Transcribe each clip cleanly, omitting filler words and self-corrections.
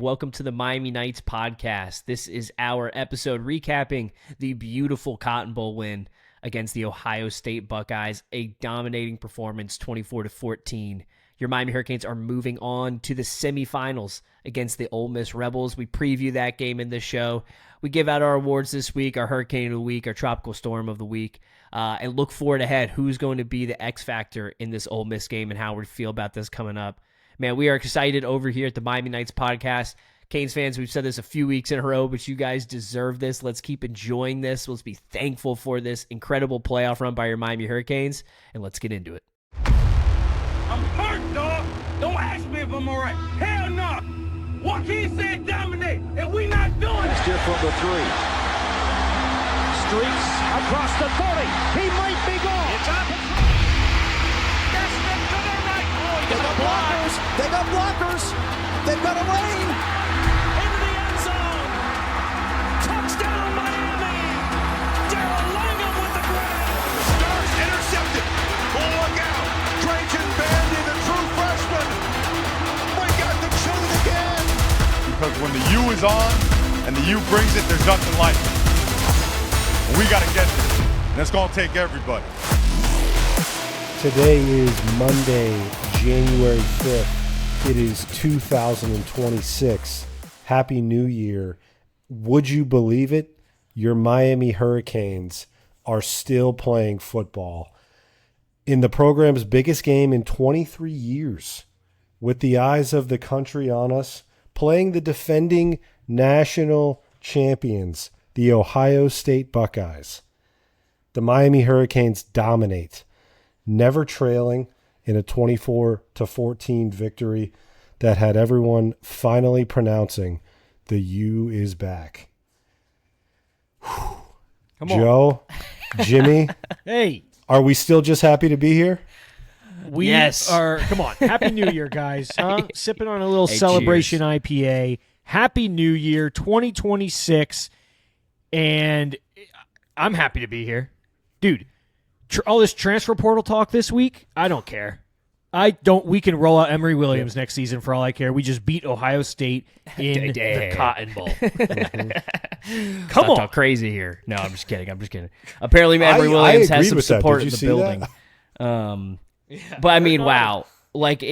Welcome to the Miami Knights podcast. This is our episode recapping the beautiful Cotton Bowl win against the Ohio State Buckeyes, a dominating performance, 24-14. Your Miami Hurricanes are moving on to the semifinals against the Ole Miss Rebels. We preview that game in this show. We give out our awards this week, our Hurricane of the Week, our Tropical Storm of the Week, and look forward ahead. Who's going to be the X factor in this Ole Miss game and how we feel about this coming up. Man, we are excited over here at the Miami Knights podcast. Canes fans, we've said this a few weeks in a row, but you guys deserve this. Let's keep enjoying this. Let's be thankful for this incredible playoff run by your Miami Hurricanes, and let's get into it. I'm hurt, dog. Don't ask me if I'm all right. Hell no. Joaquin said dominate, and we not doing it. Stiff from the three. Streaks across the 40. He might be gone. It's up. Desmond to the right. Oh, They got blockers. They got blockers. They've got a lane. into the end zone. Touchdown, Miami. Darrell Langham with the grab. Starks intercepted. Oh, look out. Trajan Bandy, the true freshman. We got the truth again. Because when the U is on and the U brings it, there's nothing like it. We got to get this. And it's going to take everybody. Today is Monday, January 5th. It is 2026. Happy New Year. Would you believe it? Your Miami Hurricanes are still playing football in the program's biggest game in 23 years, with the eyes of the country on us, playing the defending national champions, the Ohio State Buckeyes. The Miami Hurricanes dominate, never trailing in a 24-14 victory that had everyone finally pronouncing the U is back. Come on. Joe, Jimmy, Hey, are we still just happy to be here? we Yes. are. Come on. Happy New Year, guys. Huh? Sipping on a little Hey, celebration cheers. IPA. Happy New Year 2026. And I'm happy to be here. Dude, all this transfer portal talk this week, I don't care. We can roll out Emory Williams next season for all I care. We just beat Ohio State in the Cotton Bowl. Come Not on. talk crazy here. No, I'm just kidding. Apparently, Emory Williams has agree some with that. support Did in you the see building. that? But I mean, wow. Like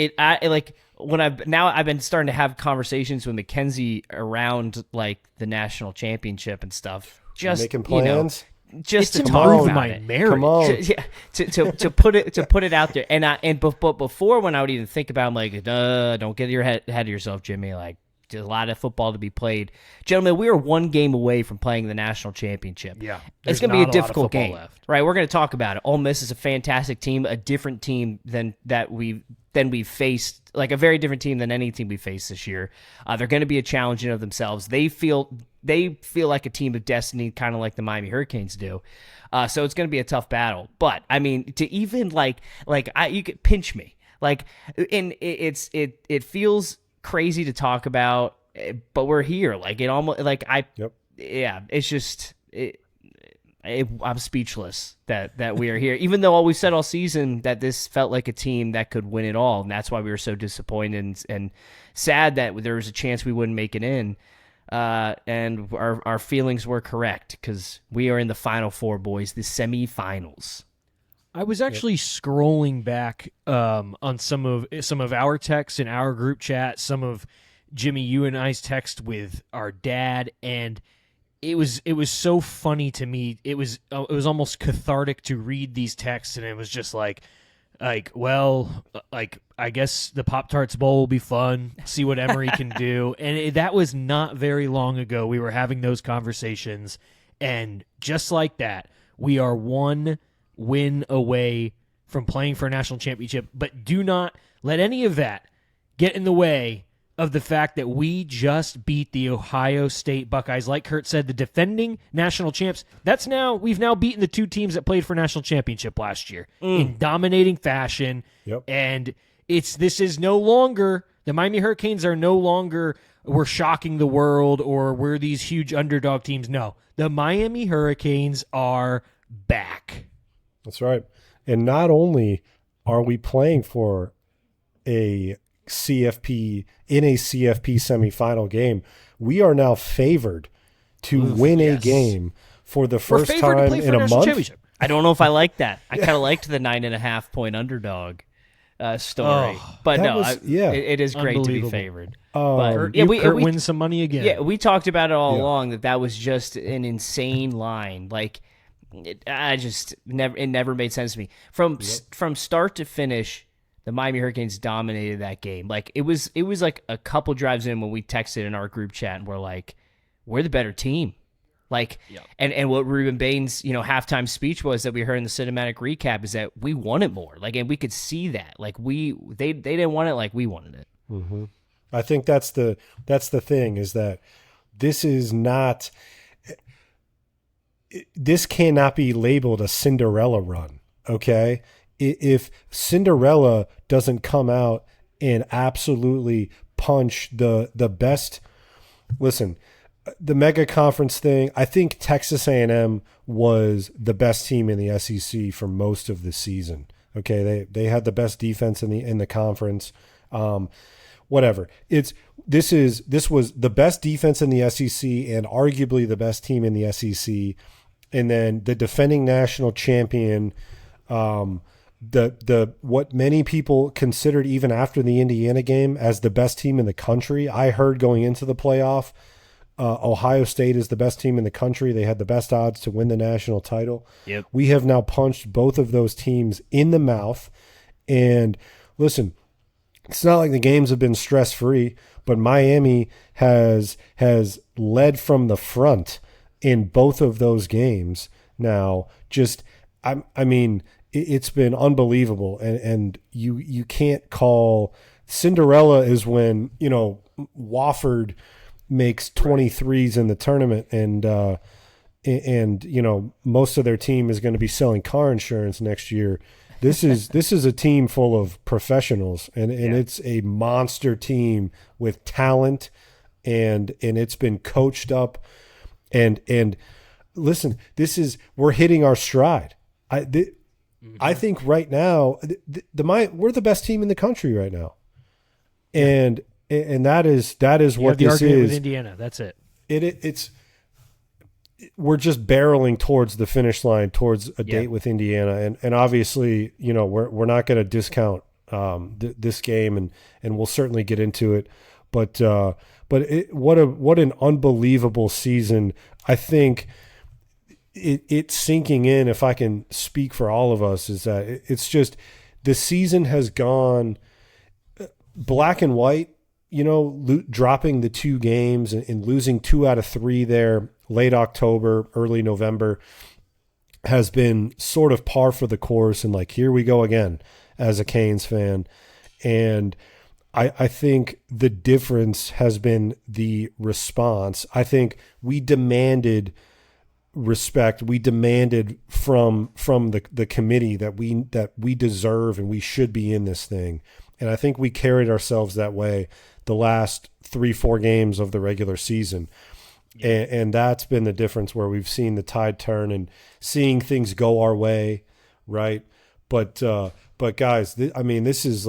when I've been starting to have conversations with Mackenzie around like the national championship and stuff. Just Making plans? just It's to talk improved about my it. marriage. Come on. to put it out there, but before when I would even think about, it, I'm like, don't get your head of yourself, Jimmy. Like, there's a lot of football to be played, gentlemen. We are one game away from playing the national championship. Yeah, it's there's going to be not a a lot of difficult football game, left. right? We're going to talk about it. Ole Miss is a fantastic team, a different team than we've faced, like a very different team than any team we faced this year. They're going to be a challenge in of themselves. They feel like a team of destiny, kind of like the Miami Hurricanes do. So it's going to be a tough battle. But I mean, to even you could pinch me, like, and it feels crazy to talk about, but we're here. Like, it almost yeah. It's just I'm speechless that we are here, even though we said all season that this felt like a team that could win it all, and that's why we were so disappointed and sad that there was a chance we wouldn't make it in. And our feelings were correct because we are in the Final Four, boys, the semifinals. I was actually scrolling back on some of our texts in our group chat, some of Jimmy, you and I's text with our dad, and it was so funny to me. It was almost cathartic to read these texts, and it was just like well, I guess the Pop-Tarts Bowl will be fun. See what Emory can do. And that was not very long ago. We were having those conversations, and just like that, we are one win away from playing for a national championship. But do not let any of that get in the way of the fact that we just beat the Ohio State Buckeyes. Like Kurt said, the defending national champs. We've now beaten the two teams that played for national championship last year in dominating fashion. Yep. And this is no longer, the Miami Hurricanes are no longer, we're shocking the world or we're these huge underdog teams. No, the Miami Hurricanes are back. That's right. And not only are we playing for a CFP semifinal game. We are now favored to win a game for the first time in a month. I don't know if I like that. I kind of liked the 9.5 point underdog story, but no, it is great to be favored. Kurt wins some money again. Yeah, we talked about it all along that was just an insane line. Like, it never made sense to me from start to finish. The Miami Hurricanes dominated that game. Like it was like a couple drives in when we texted in our group chat and we're like, we're the better team. Like, and what Ruben Bain's halftime speech was that we heard in the cinematic recap is that we wanted more. Like, and we could see that. Like they didn't want it like we wanted it. Mm-hmm. I think that's the thing is that this is not. This cannot be labeled a Cinderella run. Okay. If Cinderella doesn't come out and absolutely punch the best, listen, the mega conference thing, I think Texas A&M was the best team in the SEC for most of the season. Okay, they had the best defense in the conference. Whatever. This was the best defense in the SEC and arguably the best team in the SEC, and then the defending national champion. The what many people considered even after the Indiana game as the best team in the country. I heard going into the playoff, Ohio State is the best team in the country. They had the best odds to win the national title. Yep. We have now punched both of those teams in the mouth. And listen, it's not like the games have been stress-free, but Miami has led from the front in both of those games. Now, I mean, it's been unbelievable, and you can't call Cinderella is when Wofford makes 23s in the tournament, and most of their team is going to be selling car insurance next year. This is a team full of professionals, and it's a monster team with talent, and it's been coached up, and listen, we're hitting our stride. I think right now we're the best team in the country right now, and that is what this is. With Indiana, that's it. We're just barreling towards the finish line, towards a date with Indiana, and obviously we're not going to discount this game, and we'll certainly get into it. But what an unbelievable season! I think. It's sinking in, if I can speak for all of us, is that it's just the season has gone black and white, dropping the 2 games and losing 2 out of 3 there late October, early November has been sort of par for the course. And like, here we go again as a Canes fan. And I think the difference has been the response. I think we demanded respect. We demanded from the committee that we deserve and we should be in this thing. And I think we carried ourselves that way the last 3-4 games of the regular season. Yeah. And that's been the difference where we've seen the tide turn and seeing things go our way. Right. But guys, this is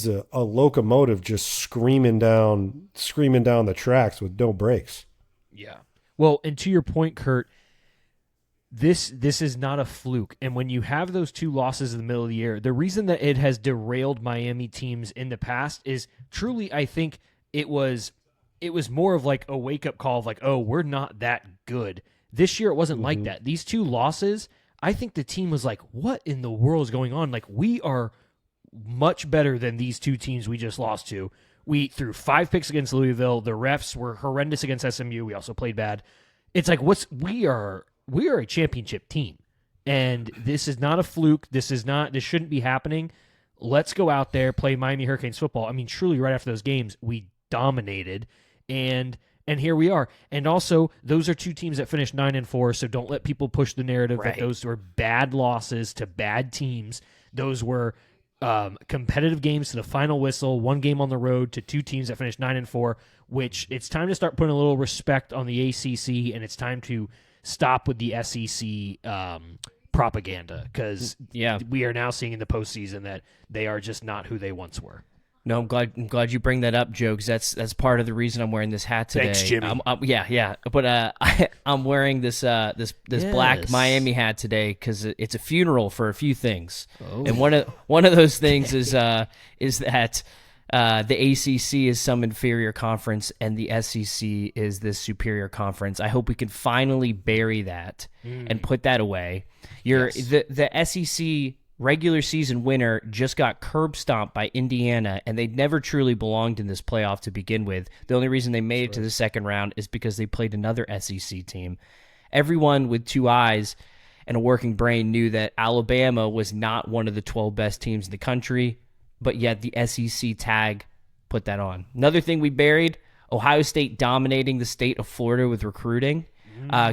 a locomotive just screaming down the tracks with no brakes. Yeah. Well, and to your point, Kurt, this is not a fluke. And when you have those 2 losses in the middle of the year, the reason that it has derailed Miami teams in the past is truly, I think it was more of like a wake-up call of like, oh, we're not that good. This year it wasn't like that. These 2 losses, I think the team was like, what in the world is going on? Like, we are much better than these 2 teams we just lost to. We threw 5 picks against Louisville. The refs were horrendous against SMU. We also played bad. It's like we are a championship team, and this is not a fluke. This shouldn't be happening. Let's go out there, play Miami Hurricanes football. I mean, truly, right after those games, we dominated, and here we are. And also, those are 2 teams that finished 9-4. So don't let people push the narrative that those were bad losses to bad teams. Those were competitive games to the final whistle, 1 game on the road to 2 teams that finished 9-4, which it's time to start putting a little respect on the ACC, and it's time to stop with the SEC propaganda, because we are now seeing in the postseason that they are just not who they once were. No, I'm glad you bring that up, Joe, 'cause that's part of the reason I'm wearing this hat today. Thanks, Jimmy. Yeah. But I'm wearing this black Miami hat today because it's a funeral for a few things, and one of those things is that the ACC is some inferior conference and the SEC is this superior conference. I hope we can finally bury that and put that away. The SEC regular season winner just got curb stomped by Indiana, and they never truly belonged in this playoff to begin with. The only reason they made it to the second round is because they played another SEC team. Everyone with two eyes and a working brain knew that Alabama was not one of the 12 best teams in the country, but yet the SEC tag put that on. Another thing we buried, Ohio State dominating the state of Florida with recruiting.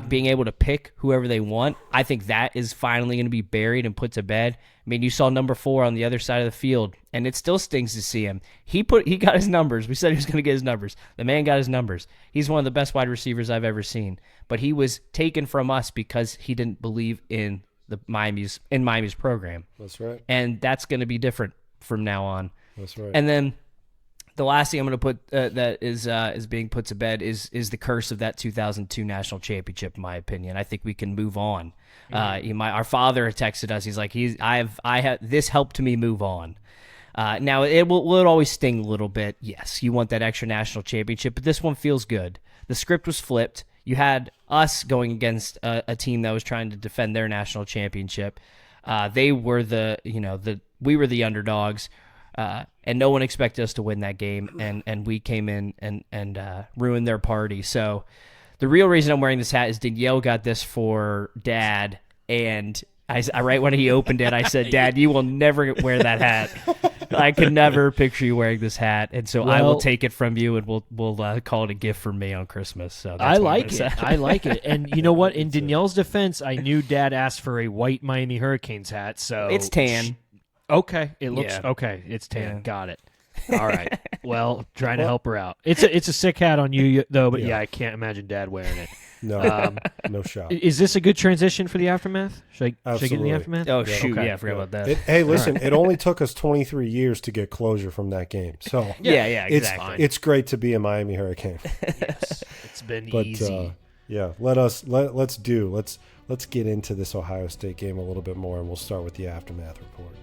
Being able to pick whoever they want. I think that is finally going to be buried and put to bed. I mean, you saw number 4 on the other side of the field, and it still stings to see him. He got his numbers. We said he was going to get his numbers. The man got his numbers. He's one of the best wide receivers I've ever seen. But he was taken from us because he didn't believe in Miami's program. That's right. And that's going to be different from now on. That's right. And then the last thing I'm going to put that is being put to bed is the curse of that 2002 national championship. In my opinion, I think we can move on. Our father texted us. He's like, this helped me move on. Now it will always sting a little bit. Yes, you want that extra national championship, but this one feels good. The script was flipped. You had us going against a team that was trying to defend their national championship. They were we were the underdogs. And no one expected us to win that game, and we came in and ruined their party. So the real reason I'm wearing this hat is Danielle got this for Dad, and I right when he opened it, I said, Dad, you will never wear that hat. I could never picture you wearing this hat, and so I will take it from you, and we'll call it a gift from me on Christmas. So that's I like it. I like it. And you know what? In Danielle's defense, I knew Dad asked for a white Miami Hurricanes hat, so it's tan. Okay, it looks okay. It's tan. Yeah. Got it. All right. Well, trying to help her out. It's a sick hat on you though, but I can't imagine Dad wearing it. No, no shot. Is this a good transition for the aftermath? Should I get in the aftermath? Oh shoot, okay. I forgot about that. Hey, listen, it only took us 23 years to get closure from that game, so yeah, exactly. It's great to be a Miami Hurricane. Yes, it's been easy. Let's get into this Ohio State game a little bit more, and we'll start with the aftermath report.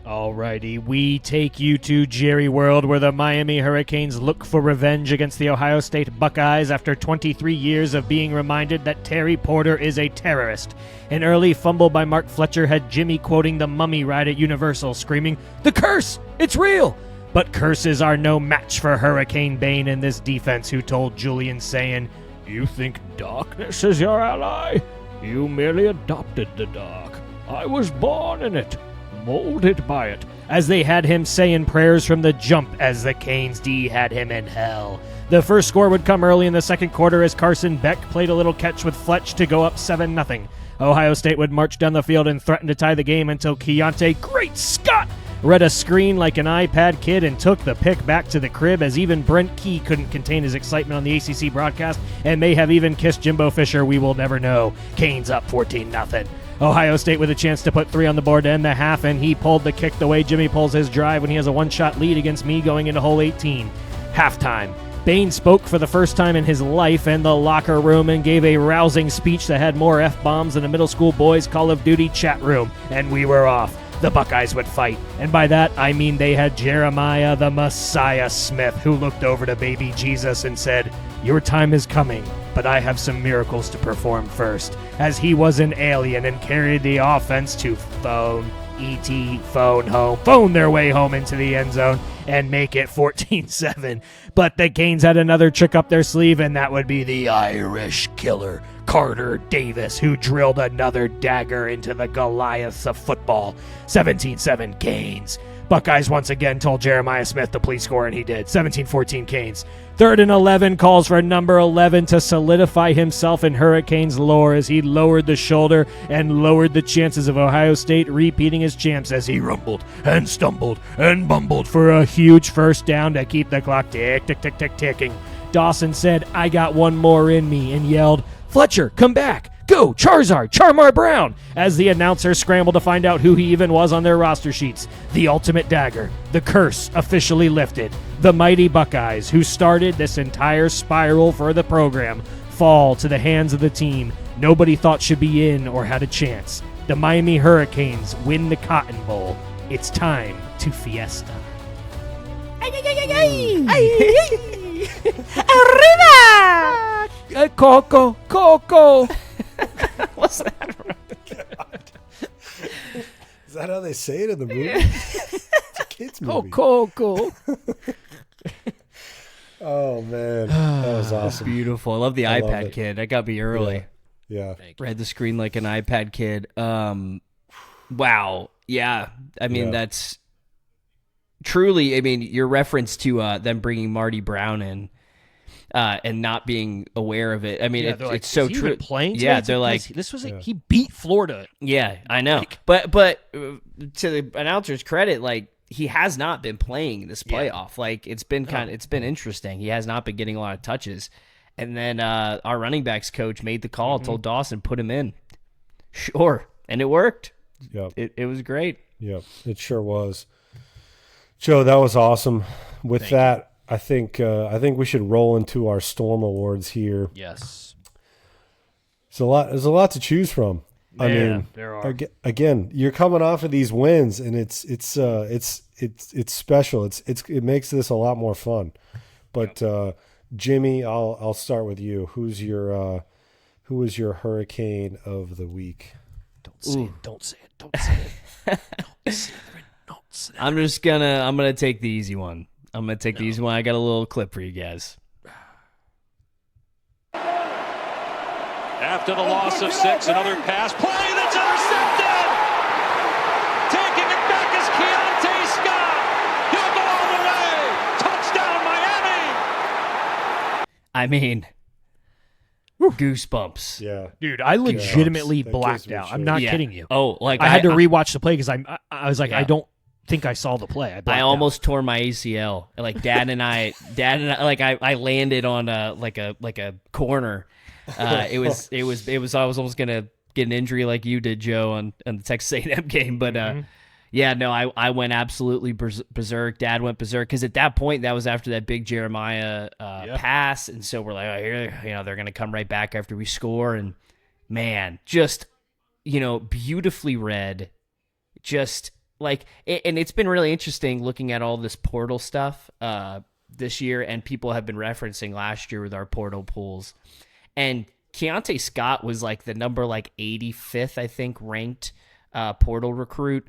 Alrighty, we take you to Jerry World, where the Miami Hurricanes look for revenge against the Ohio State Buckeyes after 23 years of being reminded that Terry Porter is a terrorist. An early fumble by Mark Fletcher had Jimmy quoting the Mummy ride at Universal, screaming, "The curse! It's real!" But curses are no match for Hurricane Bane in this defense, who told Julian Sayin, "You think darkness is your ally? You merely adopted the dark. I was born in it, molded by it," as they had him saying prayers from the jump as the Canes D had him in hell. The first score would come early in the second quarter as Carson Beck played a little catch with Fletch to go up 7-0. Ohio State would march down the field and threaten to tie the game until Keontae, great Scott, read a screen like an iPad kid and took the pick back to the crib, as even Brent Key couldn't contain his excitement on the ACC broadcast and may have even kissed Jimbo Fisher. We will never know. Canes up 14-0. Ohio State with a chance to put 3 on the board to end the half, and he pulled the kick the way Jimmy pulls his drive when he has a one-shot lead against me going into hole 18. Halftime. Bane spoke for the first time in his life in the locker room and gave a rousing speech that had more F-bombs than a middle school boys' Call of Duty chat room, and we were off. The Buckeyes would fight, and by that I mean they had Jeremiah the Messiah Smith, who looked over to baby Jesus and said, "Your time is coming, but I have some miracles to perform first," as he was an alien and carried the offense to phone their way home into the end zone and make it 14-7. But the Canes had another trick up their sleeve, and that would be the Irish killer, Carter Davis, who drilled another dagger into the Goliaths of football. 17-7 Canes. Buckeyes once again told Jeremiah Smith to please score, and he did. 17-14 Canes. 3rd and 11 calls for number 11 to solidify himself in Hurricanes lore as he lowered the shoulder and lowered the chances of Ohio State repeating as champs as he rumbled and stumbled and bumbled for a huge first down to keep the clock ticking. Dawson said, "I got one more in me," and yelled, "Fletcher, come back! Go, Charizard, Charmar Brown! As the announcers scramble to find out who he even was on their roster sheets. The ultimate dagger. The curse officially lifted. The mighty Buckeyes, who started this entire spiral for the program, fall to the hands of the team nobody thought should be in or had a chance. The Miami Hurricanes win the Cotton Bowl. It's time to fiesta. Arriba! Coco, Coco. What's that? Is that how they say it in the movie? It's a kids movie. Coco. Oh man, that was awesome. Beautiful. I love the I love iPad it. kid. That got me early. Yeah. Read the screen like an iPad kid. Wow. Yeah. I mean, Yeah. that's truly, I mean, your reference to them bringing Marty Brown in and not being aware of it. I mean, it's so true. Playing yeah, today? they're like, this was he beat Florida. yeah, I know. But to the announcer's credit, like, he has not been playing this playoff. Like, it's been it's been interesting. He has not been getting a lot of touches. And then our running backs coach made the call, told Dawson, put him in. Sure. And it worked. Yep. It was great. Yep. It sure was. Joe, that was awesome. With that, I think we should roll into our Storm Awards here. Yes. There's a lot to choose from. I Man, mean, there are. Again, you're coming off of these wins, and it's special. It makes this a lot more fun. But Jimmy, I'll start with you. Who is your Hurricane of the week? Don't say it. Don't say it. Don't say it. Don't say it. I'm gonna take the easy one. I'm gonna take the easy one. I got a little clip for you guys. After the loss of 6, another pass play that's intercepted. Taking it back is Keontae Scott. He'll go all the way. Touchdown, Miami. I mean, goosebumps. Yeah. Dude, I legitimately That blacked gives me out. I'm chills. not Yeah. kidding you. Oh, like I had to rewatch the play because I was like, Yeah. I don't think I saw the play. I blacked I out. almost tore my ACL. Like Dad and I, like I landed on a corner. I was almost gonna get an injury like you did, Joe, on the Texas A&M game. But yeah, no, I went absolutely berserk. Dad went berserk because at that point, that was after that big Jeremiah pass, and so we're like, oh, here, they're gonna come right back after we score, and man, just beautifully read, just like, and it's been really interesting looking at all this portal stuff this year, and people have been referencing last year with our portal pools. And Keontae Scott was like the number 85th, I think, ranked portal recruit.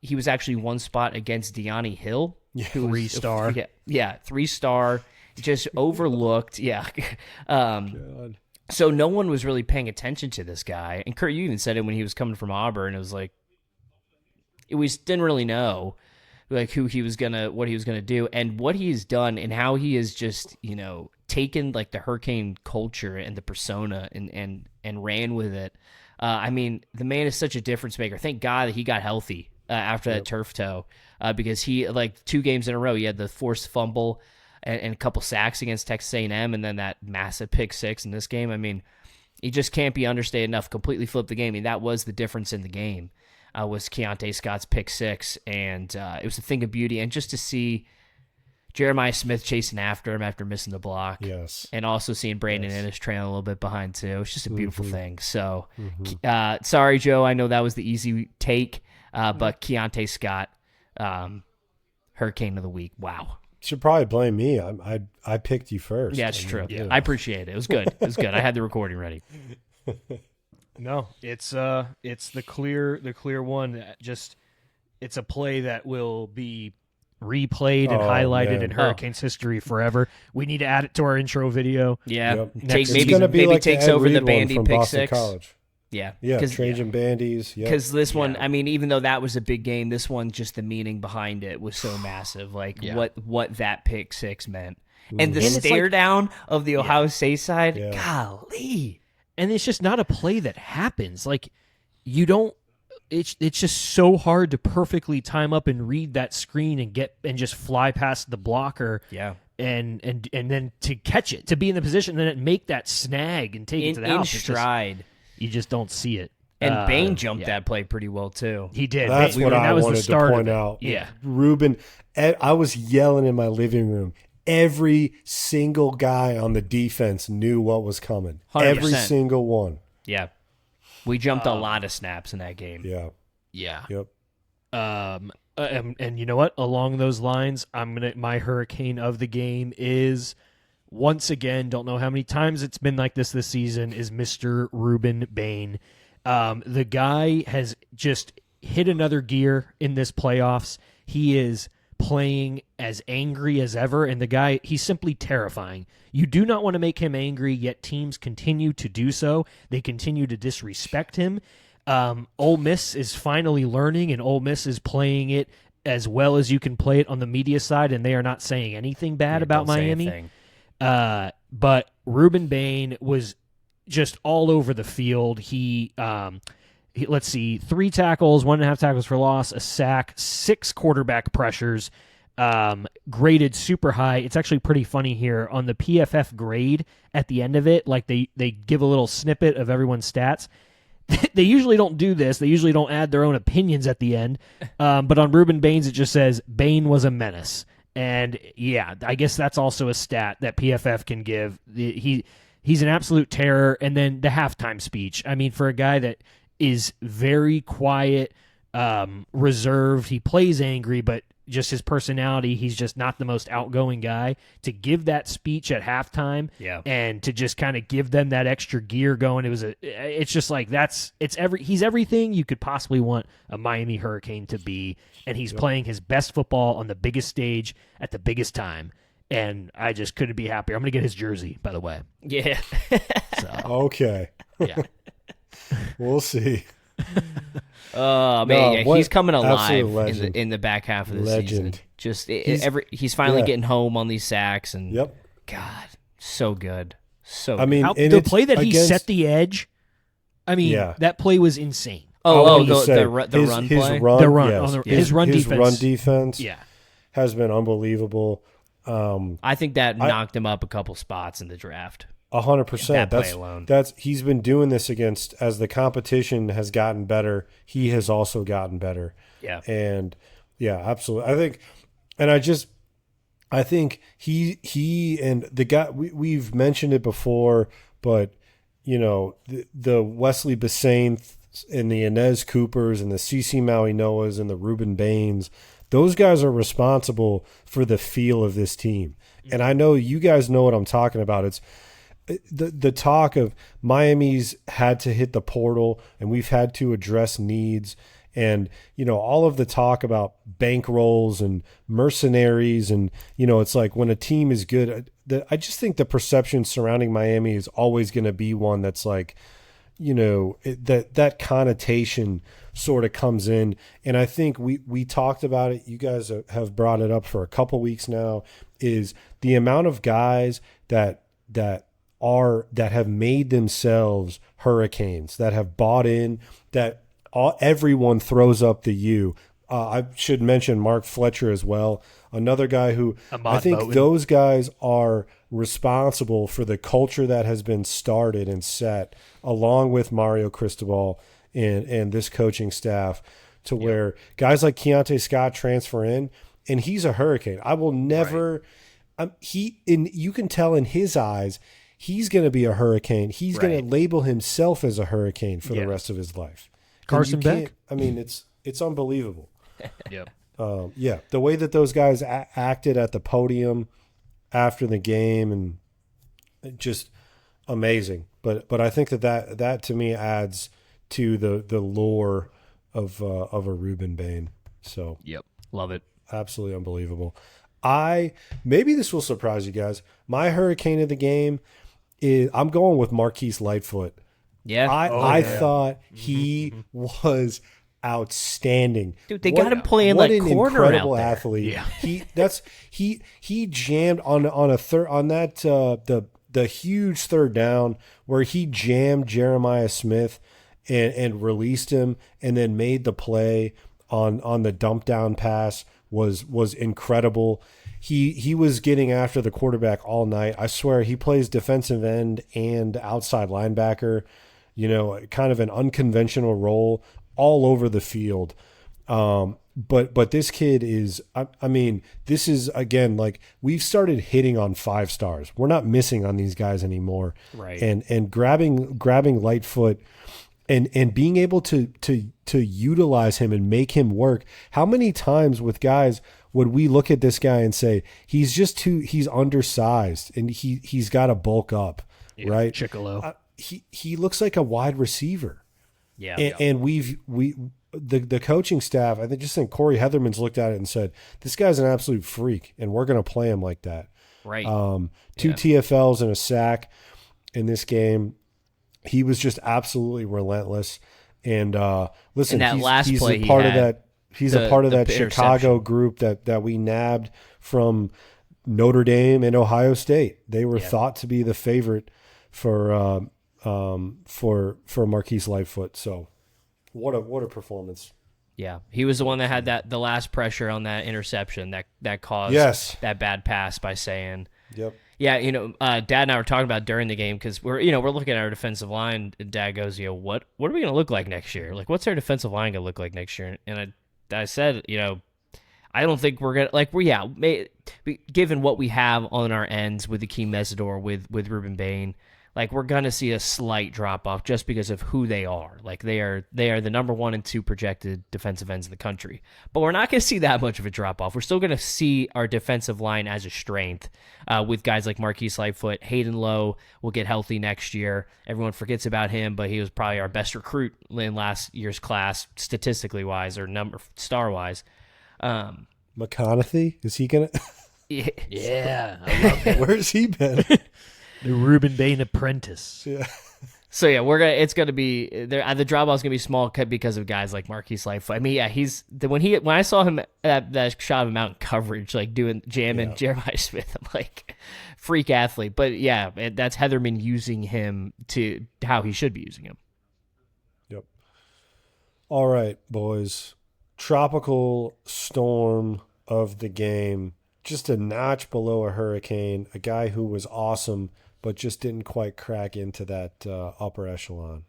He was actually one spot against Deani Hill. Who was 3-star. Yeah, 3-star. Just overlooked. Yeah. So no one was really paying attention to this guy. And Kurt, you even said it when he was coming from Auburn. It was like, we didn't really know what he was gonna do, and what he's done, and how he has just taken like the Hurricane culture and the persona and ran with it. I mean, the man is such a difference maker. Thank God that he got healthy after that turf toe, because he 2 games in a row he had the forced fumble and a couple sacks against Texas A&M, and then that massive pick 6 in this game. I mean, he just can't be understated enough. Completely flipped the game. I mean, that was the difference in the game. Was Keontae Scott's pick 6, and it was a thing of beauty. And just to see Jeremiah Smith chasing after him after missing the block, Yes. and also seeing Brandon Ennis trailing a little bit behind too, it's just a beautiful thing. So, sorry, Joe, I know that was the easy take, but Keontae Scott, Hurricane of the week. Wow. Should probably blame me. I picked you first. Yeah, it's true. Yeah. I appreciate it. It was good. It was good. I had the recording ready. No, it's the clear one. Just it's a play that will be replayed and highlighted in Hurricanes history forever. We need to add it to our intro video. Yeah, Yep. take, It's maybe gonna be maybe like takes the Ed over the Reed one Bandy from pick Boston 6. College. Yeah, Yeah, because Trajan Bandies. Yeah. this one, I mean, even though that was a big game, this one, just the meaning behind it was so massive. Like what that pick 6 meant, and the And it's stare like- down of the Ohio State side. Yeah. Golly, And it's just not a play that happens. Like you don't. It's just so hard to perfectly time up and read that screen and just fly past the blocker. yeah, and then to catch it, to be in the position, and then make that snag and take it to the house. In stride. You just don't see it. And Bain jumped that play pretty well, too. He did. That's what I wanted to point out. Yeah. Ruben, I was yelling in my living room. Every single guy on the defense knew what was coming. 100%. Every single one. Yeah. We jumped a lot of snaps in that game. Yeah. Yeah. Yep. And you know what? Along those lines, my hurricane of the game is, once again, don't know how many times it's been like this season, is Mr. Ruben Bain. The guy has just hit another gear in this playoffs. He is playing as angry as ever, and the guy, he's simply terrifying. You do not want to make him angry, yet teams continue to do so. They continue to disrespect him. Ole Miss is finally learning, and Ole Miss is playing it as well as you can play it on the media side, and they are not saying anything bad about Miami. But Ruben Bain was just all over the field. He let's see, 3 tackles, 1.5 tackles for loss, a sack, 6 quarterback pressures, graded super high. It's actually pretty funny here on the PFF grade at the end of it. Like they give a little snippet of everyone's stats. They usually don't do this. They usually don't add their own opinions at the end. But on Ruben Bain's, it just says Bain was a menace. And yeah, I guess that's also a stat that PFF can give. He's an absolute terror. And then the halftime speech. I mean, for a guy that is very quiet, reserved, he plays angry, but just his personality, he's just not the most outgoing guy. To give that speech at halftime, and to just kind of give them that extra gear going, it's just like he's everything you could possibly want a Miami Hurricane to be, and he's playing his best football on the biggest stage at the biggest time. And I just couldn't be happier. I'm gonna get his jersey, by the way. Yeah. Okay. Yeah. We'll see. Oh man, he's coming alive in the back half of the Legend. season. He's finally getting home on these sacks, and God, so good, so. I mean, the play that he set the edge. I mean, that play was insane. The run play. His run defense. defense, has been unbelievable. I think that knocked him up a couple spots in the draft. 100%. That's he's been doing this against, as the competition has gotten better, he has also gotten better. Yeah. And yeah, absolutely. I think he and the guy, we've mentioned it before, but you know, the Wesley Bissainthe and the Inez Coopers and the CeCe Maui Noahs and the Ruben Bains, those guys are responsible for the feel of this team. And I know you guys know what I'm talking about. It's the talk of Miami's had to hit the portal, and we've had to address needs, and you know, all of the talk about bankrolls and mercenaries, and you know, it's like when a team is good, I just think the perception surrounding Miami is always going to be one that's like, you know, that connotation sort of comes in. And I think we talked about it, you guys have brought it up for a couple weeks now, is the amount of guys that have made themselves Hurricanes, that have bought in, that everyone throws up the U. I should mention Mark Fletcher as well, another guy who I think those guys are responsible for the culture that has been started and set, along with Mario Cristobal and this coaching staff, to where guys like Keontae Scott transfer in, and he's a Hurricane. I will never you can tell in his eyes, he's going to be a Hurricane. He's going to label himself as a Hurricane for the rest of his life. Carson Beck. I mean, it's unbelievable. Yep. The way that those guys acted at the podium after the game, and just amazing. But I think that to me adds to the lore of a Ruben Bain. So love it. Absolutely unbelievable. Maybe this will surprise you guys. My Hurricane of the game is, I'm going with Marquise Lightfoot. Yeah. I thought he was outstanding. Dude, they got him playing like corner out there. What an incredible athlete. Yeah. He jammed on a third, on that the huge third down where he jammed Jeremiah Smith and released him, and then made the play on the dump down pass was incredible. he was getting after the quarterback all night. I swear he plays defensive end and outside linebacker, kind of an unconventional role all over the field. But this kid is, I mean, this is, again, like, we've started hitting on 5 stars. We're not missing on these guys anymore. Right. And grabbing Lightfoot and being able to utilize him and make him work. How many times with guys would we look at this guy and say, he's undersized and he's got to bulk up, right? Chicolo. He looks like a wide receiver. Yeah. And the coaching staff, I think Corey Heatherman's looked at it and said, this guy's an absolute freak, and we're going to play him like that. Right. 2 TFLs and a sack in this game. He was just absolutely relentless. And listen, and that last he's play a part he of had, that. He's a part of that Chicago interception group that we nabbed from Notre Dame and Ohio State. They were thought to be the favorite for Marquise Lightfoot. So what a performance. Yeah, he was the one that had the last pressure on that interception that caused that bad pass by saying. Yep. Yeah, Dad and I were talking about during the game because we're looking at our defensive line. And Dad goes, what are we going to look like next year? Like, what's our defensive line going to look like next year? And I said, I don't think we're gonna given what we have on our ends with Akeem Mesidor, with Ruben Bain, like, we're gonna see a slight drop off just because of who they are. Like, they are the number 1 and 2 projected defensive ends in the country. But we're not gonna see that much of a drop off. We're still gonna see our defensive line as a strength with guys like Marquise Lightfoot. Hayden Lowe will get healthy next year. Everyone forgets about him, but he was probably our best recruit in last year's class, statistically wise or star wise. McConaughey, is he gonna? Yeah, I love it. Where's he been? The Ruben Bain apprentice. Yeah. So yeah, it's gonna be there. The drop off is gonna be small because of guys like Marquise Lightfoot. I mean, yeah, when I saw him at that shot of him out in coverage, like jamming Jeremiah Smith, I'm like, freak athlete. But yeah, that's Heatherman using him to how he should be using him. Yep. All right, boys. Tropical storm of the game, just a notch below a hurricane. A guy who was awesome, but just didn't quite crack into that upper echelon.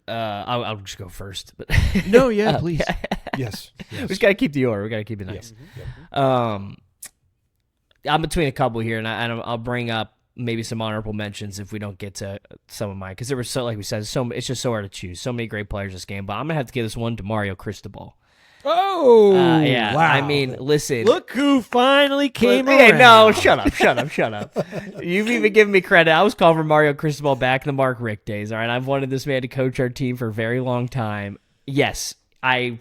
I'll just go first. But No, yeah, please. Yes. We just gotta keep the order. We gotta keep it nice. Yep. I'm between a couple here, and I'll bring up maybe some honorable mentions if we don't get to some of mine, because there were like we said, it's just so hard to choose. So many great players this game, but I'm gonna have to give this one to Mario Cristobal. Oh, yeah. wow. I mean, listen. Look who finally came Hey, around. no, shut up. You've even given me credit. I was calling for Mario Cristobal back in the Mark Richt days, all right? I've wanted this man to coach our team for a very long time. Yes, I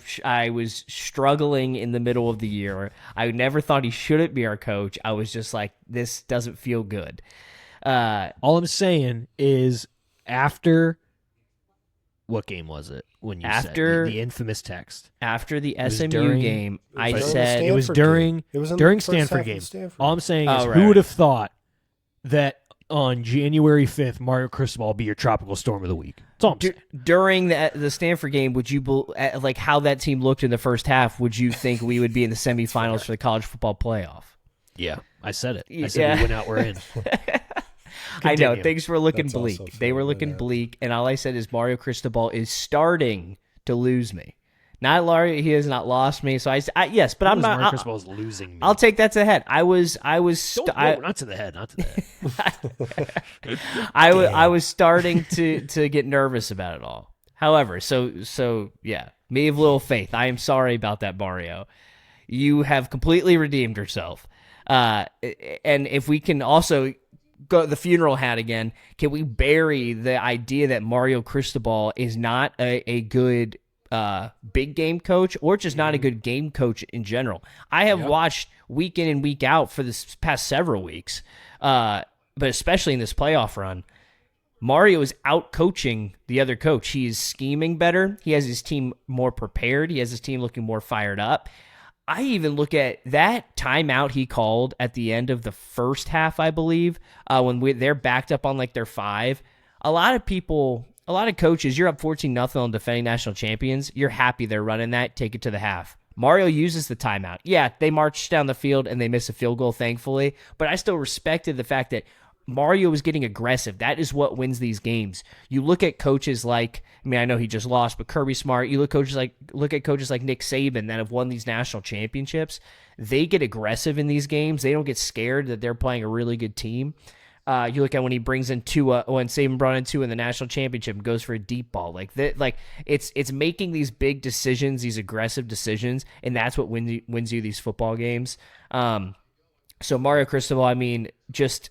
was struggling in the middle of the year. I never thought he shouldn't be our coach. I was just like, this doesn't feel good. All I'm saying is, after what game was it when you said the infamous text? After the SMU game, I said it was during Stanford game. All I'm saying is, who would have thought that on January 5th, Mario Cristobal will be your tropical storm of the week? That's all I'm saying. During the Stanford game, would you like how that team looked in the first half? Would you think we would be in the semifinals for the college football playoff? Yeah, I said it. I said we went out, we're in. I know things were looking bleak. Also They were looking bleak, and all I said is Mario Cristobal is starting to lose me. Not Laurie, he has not lost me. So yes, but I'm not. Mario Cristobal's losing me. I'll take that to the head. I was. Not to the head. Not to the head. I was starting to get nervous about it all. However, so yeah, me of little faith. I am sorry about that, Mario. You have completely redeemed yourself. And if we can also go the funeral hat again, can we bury the idea that Mario Cristobal is not a good big game coach, or just not a good game coach in general? I have watched week in and week out for this past several weeks, but especially in this playoff run, Mario is out coaching the other coach. He is scheming better. He has his team more prepared. He has his team looking more fired up. I even look at that timeout he called at the end of the first half, I believe, when they're backed up on like their 5. A lot of coaches, you're up 14-0 on defending national champions. You're happy they're running that. Take it to the half. Mario uses the timeout. Yeah, they march down the field and they miss a field goal, thankfully, but I still respected the fact that Mario was getting aggressive. That is what wins these games. You look at coaches like, I mean, I know he just lost, but Kirby Smart. You look at coaches like Nick Saban that have won these national championships. They get aggressive in these games. They don't get scared that they're playing a really good team. You look at when he brings in Tua, when Saban brought in Tua in the national championship and goes for a deep ball. It's making these big decisions, these aggressive decisions, and that's what wins you these football games. So Mario Cristobal, I mean, just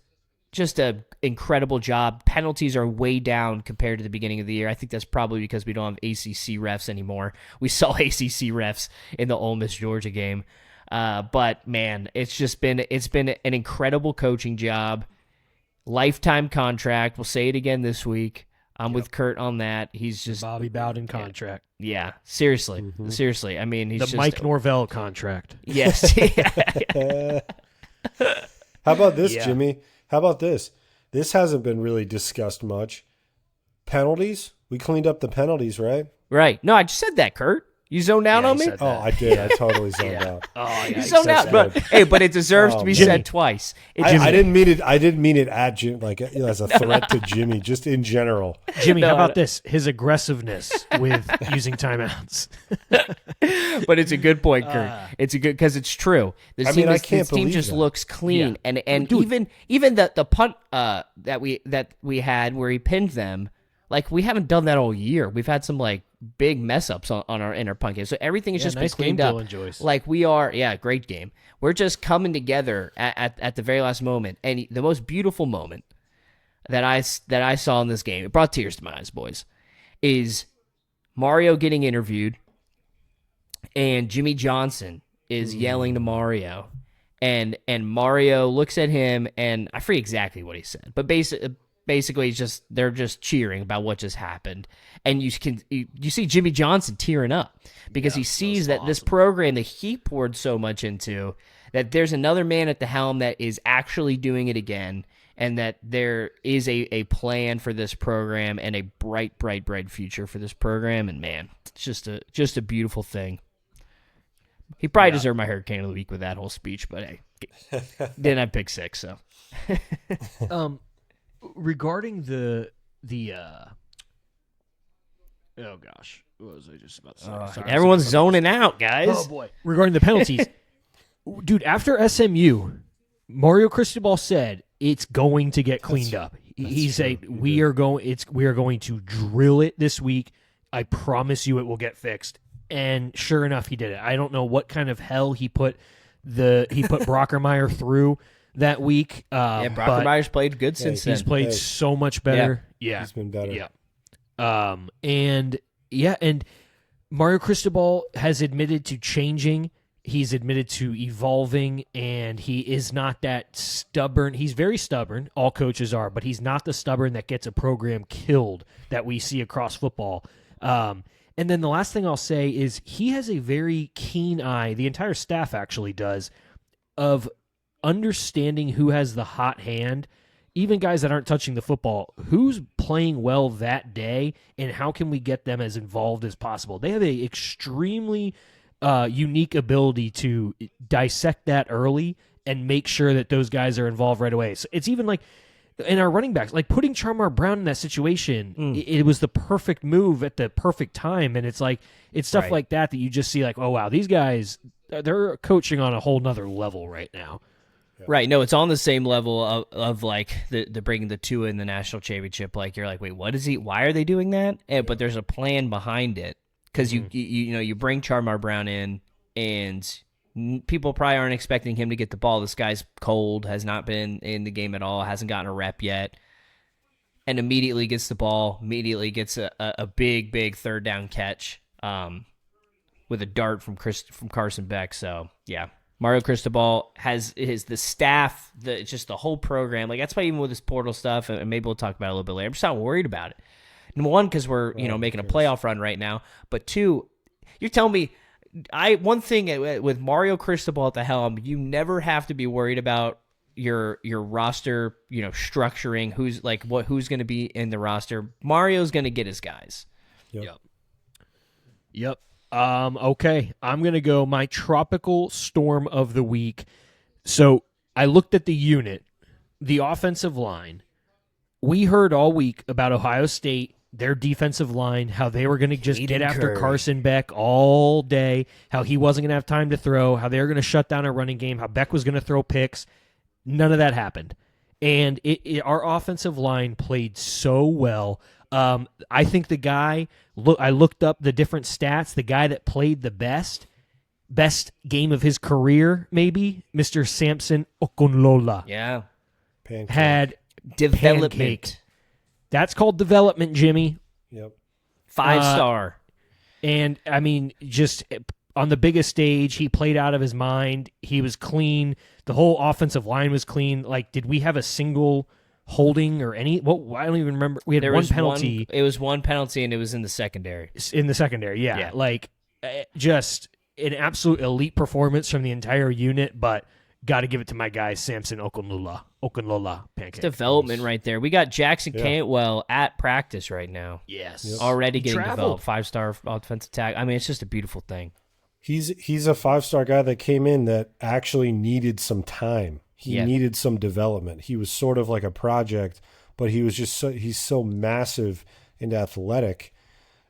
an incredible job. Penalties are way down compared to the beginning of the year. I think that's probably because we don't have ACC refs anymore. We saw ACC refs in the Ole Miss Georgia game. But man, it's been an incredible coaching job. Lifetime contract. We'll say it again this week. I'm with Kurt on that. He's just Bobby Bowden contract. Yeah, seriously. Seriously. I mean, he's the just Mike Norvell contract. Yes. How about this, Yeah. Jimmy? How about this? This hasn't been really discussed much. Penalties? We cleaned up the penalties, right? Right. No, I just said that, Kurt. You zoned out Yeah, on he me? said Oh, I did. I totally zoned out. Oh, yeah. You zoned out. That's But, hey, but it deserves to be Jimmy. said twice. I didn't mean it. I didn't mean it at Jim, like as a threat to Jimmy, just in general. Jimmy, No, how I about don't- this? His aggressiveness with using timeouts. But it's a good point, Kurt. It's a good because it's true. This I team, mean, I is- can't this team believe just that. looks clean, Yeah. and Dude. even the punt that we had where he pinned them, like we haven't done that all year. We've had some like big mess ups on our inner punt game, so everything has Yeah, just nice been cleaned game, up. Dylan Joyce. Like we are, yeah, great game. We're just coming together at the very last moment, and the most beautiful moment that I saw in this game, it brought tears to my eyes, boys, is Mario getting interviewed, and Jimmy Johnson is yelling to Mario, and Mario looks at him, and I forget exactly what he said, but basically they're just cheering about what just happened, and you see Jimmy Johnson tearing up because he sees that this program that he poured so much into, that there's another man at the helm that is actually doing it again, and that there is a plan for this program and a bright future for this program. And man, it's just a beautiful thing. He probably deserved my Hurricane of the Week with that whole speech, but hey, didn't have pick six, so. Regarding the oh gosh, what was I just about to say? Sorry, Everyone's zoning out, guys. Oh boy. Regarding the penalties, dude, after SMU, Mario Cristobal said it's going to get cleaned up. He said we are going to drill it this week. I promise you it will get fixed. And sure enough, he did it. I don't know what kind of hell he put Brockermeyer through that week. Yeah, but Brockermeyer's played good since then. he's played so much better. Yeah. He's been better. Yeah. And Mario Cristobal has admitted to changing. He's admitted to evolving, and he is not that stubborn. He's very stubborn. All coaches are, but he's not the stubborn that gets a program killed that we see across football. And then the last thing I'll say is he has a very keen eye, the entire staff actually does, of understanding who has the hot hand, even guys that aren't touching the football, who's playing well that day, and how can we get them as involved as possible. They have a extremely unique ability to dissect that early and make sure that those guys are involved right away. So it's even like in our running backs, like putting Charmar Brown in that situation, it was the perfect move at the perfect time. And it's like, it's stuff Right. like that you just see like, oh, wow, these guys, they're coaching on a whole nother level right now. Right. No, it's on the same level of like the bringing the Tua in the national championship. Like you're like, wait, what is he? Why are they doing that? But there's a plan behind it because you bring Charmar Brown in, and people probably aren't expecting him to get the ball. This guy's cold, has not been in the game at all, hasn't gotten a rep yet, and immediately gets the ball. Immediately gets a big third down catch with a dart from Carson Beck. So yeah. Mario Cristobal has the staff, just the whole program. Like that's why even with this portal stuff, and maybe we'll talk about it a little bit later, I'm just not worried about it. Number one, because we're making a playoff run right now. But two, you're telling me one thing with Mario Cristobal at the helm, you never have to be worried about your roster, structuring who's going to be in the roster. Mario's going to get his guys. Yep. Okay. I'm going to go my tropical storm of the week. So I looked at the unit, the offensive line. We heard all week about Ohio State, their defensive line, how they were going to just get after Carson Beck all day, how he wasn't going to have time to throw, how they were going to shut down a running game, how Beck was going to throw picks. None of that happened. And our offensive line played so well. I think the guy, I looked up the different stats, the guy that played the best game of his career, maybe, Mr. Samson Okunlola. Yeah. Pancake. Had Development. pancake. That's called development, Jimmy. Yep. 5-star. And, I mean, just on the biggest stage, he played out of his mind. He was clean. The whole offensive line was clean. Like, did we have a single holding or any? Well, I don't even remember. We had one penalty. It was one penalty, and it was in the secondary. In the secondary, yeah. Like, just an absolute elite performance from the entire unit, but got to give it to my guy, Samson Okunlola. Pancake. Development right there. We got Jackson Cantwell at practice right now. Yes. Already getting traveled. developed. 5-star offensive tag. I mean, it's just a beautiful thing. He's a 5-star guy that came in that actually needed some time. He needed some development. He was sort of like a project, but he was just he's so massive and athletic,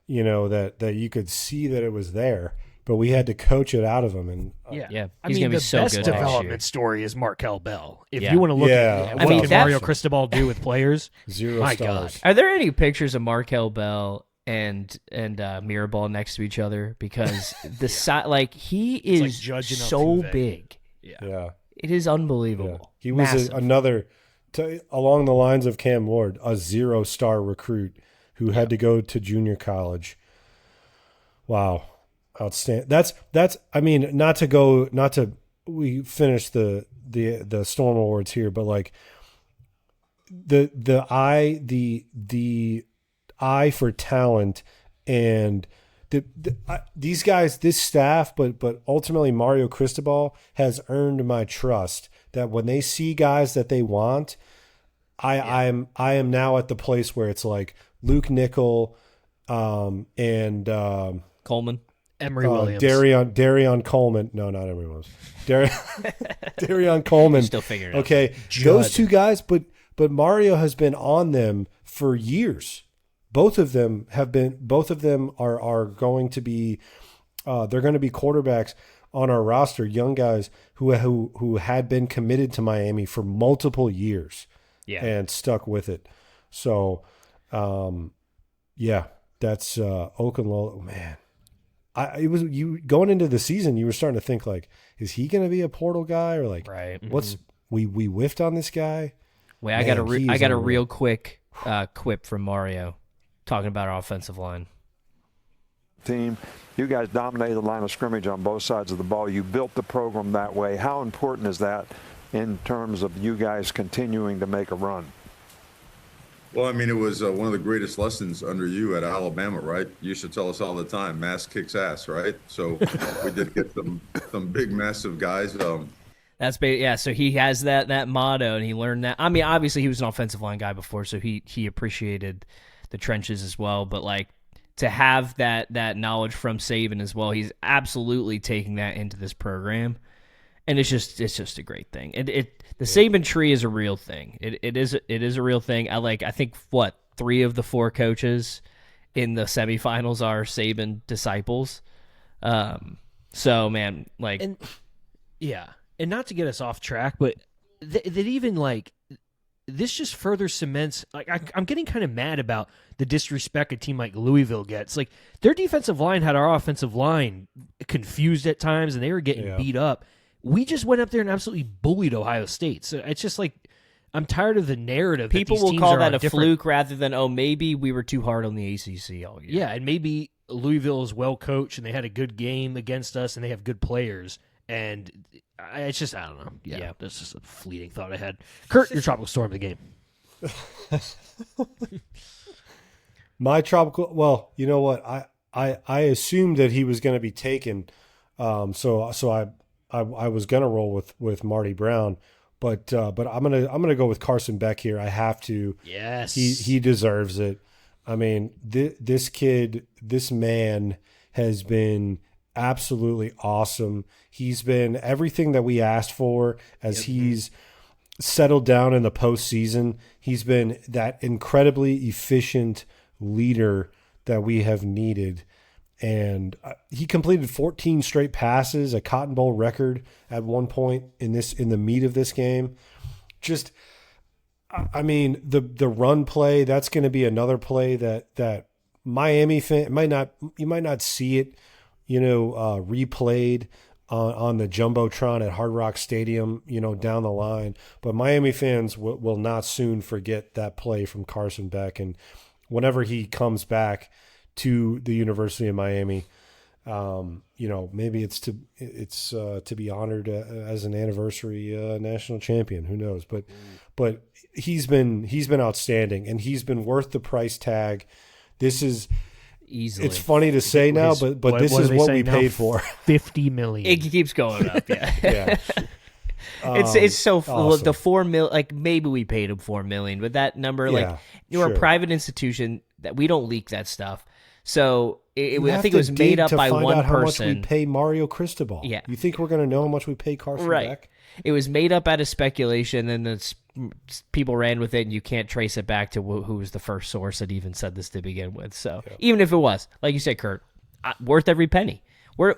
that you could see that it was there. But we had to coach it out of him. And Yeah. I He's mean, gonna be the so best good next year. development story is Markel Bell. If Yeah. you want to look Yeah. at I what mean, can that- Mario Cristobal do with players, 0 my stars. God. Are there any pictures of Markel Bell and Mirabal next to each other? Because the like he is like Judge and so Altuve. big. Yeah. It is unbelievable. Yeah. He was Massive. another, along the lines of Cam Ward, a 0-star recruit who had to go to junior college. Wow. Outstanding. That's, I mean, we finished the Storm Awards here, but like the eye for talent and these guys, this staff, but ultimately Mario Cristobal has earned my trust that when they see guys that they want, I am now at the place where it's like Luke Nickel, and Coleman. Emery Williams. Darion Coleman. No, not Emery Williams. Them Coleman. Still figuring it out. Okay, those two guys, but Mario has been on them for years. Both of them are going to be they're going to be quarterbacks on our roster, young guys who had been committed to Miami for multiple years. Yeah. And stuck with it. So that's Okunlola, man. It was you going into the season, you were starting to think like, is he going to be a portal guy or like, right? What's we whiffed on this guy? Wait, I got a real quick quip from Mario talking about our offensive line. Team, you guys dominated the line of scrimmage on both sides of the ball. You built the program that way. How important is that in terms of you guys continuing to make a run? Well, I mean, it was one of the greatest lessons under you at Alabama, right? You used to tell us all the time, mass kicks ass, right? So we did get some big, massive guys. So he has that motto, and he learned that. I mean, obviously he was an offensive line guy before, so he appreciated the trenches as well. But like to have that knowledge from Saban as well, he's absolutely taking that into this program, and it's just a great thing. The Saban tree is a real thing. It is a real thing. I think 3 of the 4 coaches in the semifinals are Saban disciples. So man, like, and not to get us off track, but that even like this just further cements. Like I'm getting kind of mad about the disrespect a team like Louisville gets. Like their defensive line had our offensive line confused at times, and they were getting beat up. We just went up there and absolutely bullied Ohio State. So it's just like I'm tired of the narrative. People that these will teams call are that on a different... fluke rather than maybe we were too hard on the ACC all year. Yeah, and maybe Louisville is well coached and they had a good game against us and they have good players. And it's just I don't know. Yeah, that's just a fleeting thought I had. Kurt, your tropical storm of the game. My tropical. Well, you know what? I assumed that he was going to be taken. So I was gonna roll with Marty Brown, but I'm gonna go with Carson Beck here. I have to. Yes, he deserves it. I mean, this kid, this man has been absolutely awesome. He's been everything that we asked for as he's settled down in the postseason. He's been that incredibly efficient leader that we have needed. And he completed 14 straight passes, a Cotton Bowl record at one point in the meat of this game. Just, I mean, the run play, that's going to be another play that Miami fan you might not see it, replayed on the Jumbotron at Hard Rock Stadium, down the line. But Miami fans will not soon forget that play from Carson Beck. And whenever he comes back to the University of Miami, maybe it's to be honored as an anniversary national champion. Who knows? But he's been outstanding, and he's been worth the price tag. This is easily. It's funny to say now, but this is what we paid for. $50 million. It keeps going up. Yeah. Yeah. It's so awesome. The $4 million, like maybe we paid him $4 million, but that number, we're a private institution that we don't leak that stuff. So I think it was made up by one person. How much we pay Mario Cristobal? Yeah, you think we're going to know how much we pay Carson Beck? It was made up out of speculation, and people ran with it, and you can't trace it back to who was the first source that even said this to begin with. So even if it was, like you said, Kurt, worth every penny.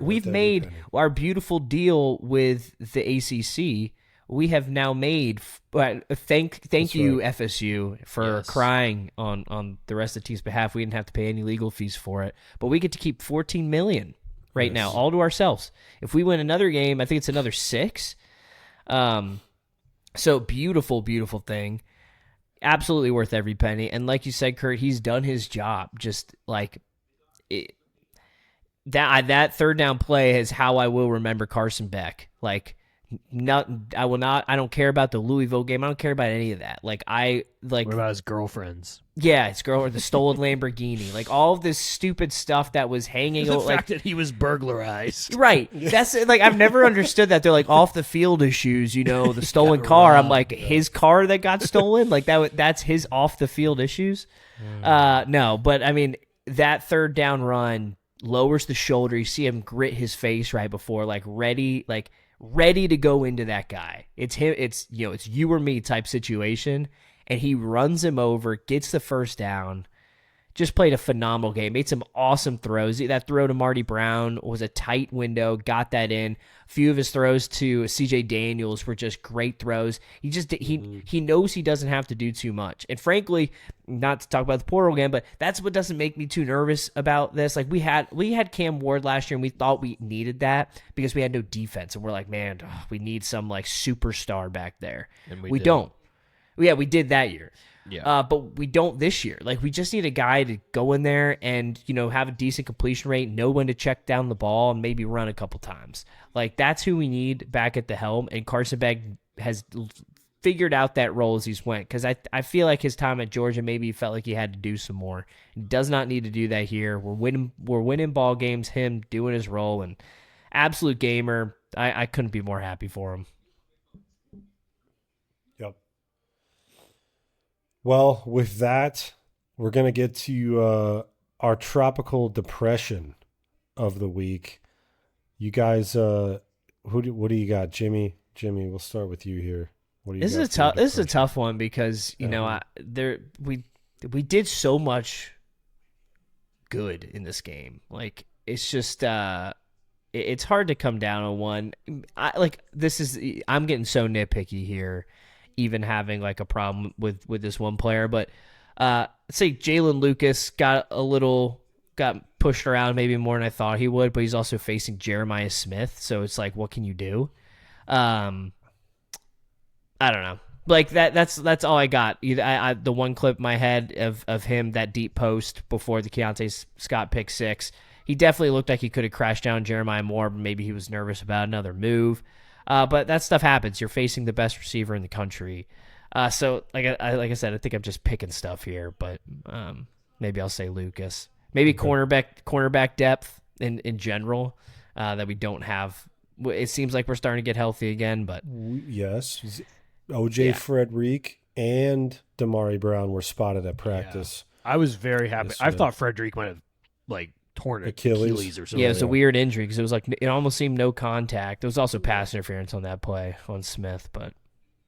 We've made our beautiful deal with the ACC. We have now made. Thank you, right. FSU, for crying on the rest of the team's behalf. We didn't have to pay any legal fees for it, but we get to keep $14 million right now, all to ourselves. If we win another game, I think it's another 6. So beautiful, beautiful thing. Absolutely worth every penny. And like you said, Kurt, he's done his job. Just like that third down play is how I will remember Carson Beck. Like, I don't care about the Louisville game. I don't care about any of that. What about his girlfriends? Yeah, his girlfriend, the stolen Lamborghini, like all of this stupid stuff that was hanging. The fact that he was burglarized, right? That's like I've never understood that. They're like off the field issues, the stolen car. I'm like, his car that got stolen, like that's his off the field issues. No, but I mean that third down run lowers the shoulder. You see him grit his face right before, ready to go into that guy. It's him. It's you or me type situation. And he runs him over, gets the first down, just played a phenomenal game, made some awesome throws. That throw to Marty Brown was a tight window, got that in. A few of his throws to CJ Daniels were just great throws. He knows he doesn't have to do too much. And frankly, not to talk about the portal again, but that's what doesn't make me too nervous about this. Like we had Cam Ward last year, and we thought we needed that because we had no defense. And we're like, man, we need some superstar back there. And we don't. Yeah, we did that year. Yeah. But we don't this year. We just need a guy to go in there and, have a decent completion rate, know when to check down the ball, and maybe run a couple times. That's who we need back at the helm, and Carson Beck has figured out that role as he's went, because I feel like his time at Georgia, maybe he felt like he had to do some more. He does not need to do that here. We're winning ball games, him doing his role, and absolute gamer. I couldn't be more happy for him. Well, with that, we're going to get to our tropical depression of the week. You guys, what do you got, Jimmy? Jimmy, we'll start with you here. What do you got? This is a tough one because we did so much good in this game. It's just it's hard to come down on one. I'm getting so nitpicky here, even having a problem with this one player. But let's say Jalen Lucas got pushed around maybe more than I thought he would, but he's also facing Jeremiah Smith. So it's what can you do? I don't know. That's all I got. The one clip in my head of him, that deep post before the Keontae Scott pick 6. He definitely looked like he could have crashed down Jeremiah more, but maybe he was nervous about another move. But that stuff happens. You're facing the best receiver in the country. So like I said, I think I'm just picking stuff here, but maybe I'll say Lucas. Maybe cornerback depth in general that we don't have. It seems like we're starting to get healthy again, but yes, OJ Frederick and Damari Brown were spotted at practice. Yeah. I was very happy. I thought Frederick might have torn Achilles or something. Yeah, it was a weird injury because it was like it almost seemed no contact. There was also pass interference on that play on Smith, but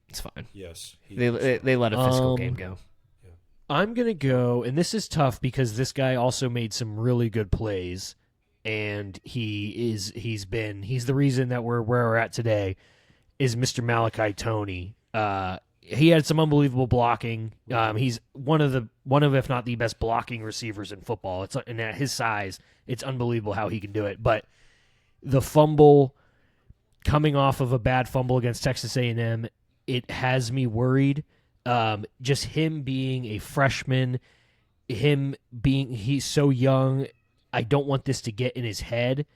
it's fine. Yes. They let a physical game go. I'm going to go, and this is tough because this guy also made some really good plays, and he's the reason that we're where we're at today is Mr. Malachi Toney. He had some unbelievable blocking. He's one of if not the best blocking receivers in football. And at his size, it's unbelievable how he can do it. But the fumble coming off of a bad fumble against Texas A&M, it has me worried. Just him being a freshman, he's so young, I don't want this to get in his head.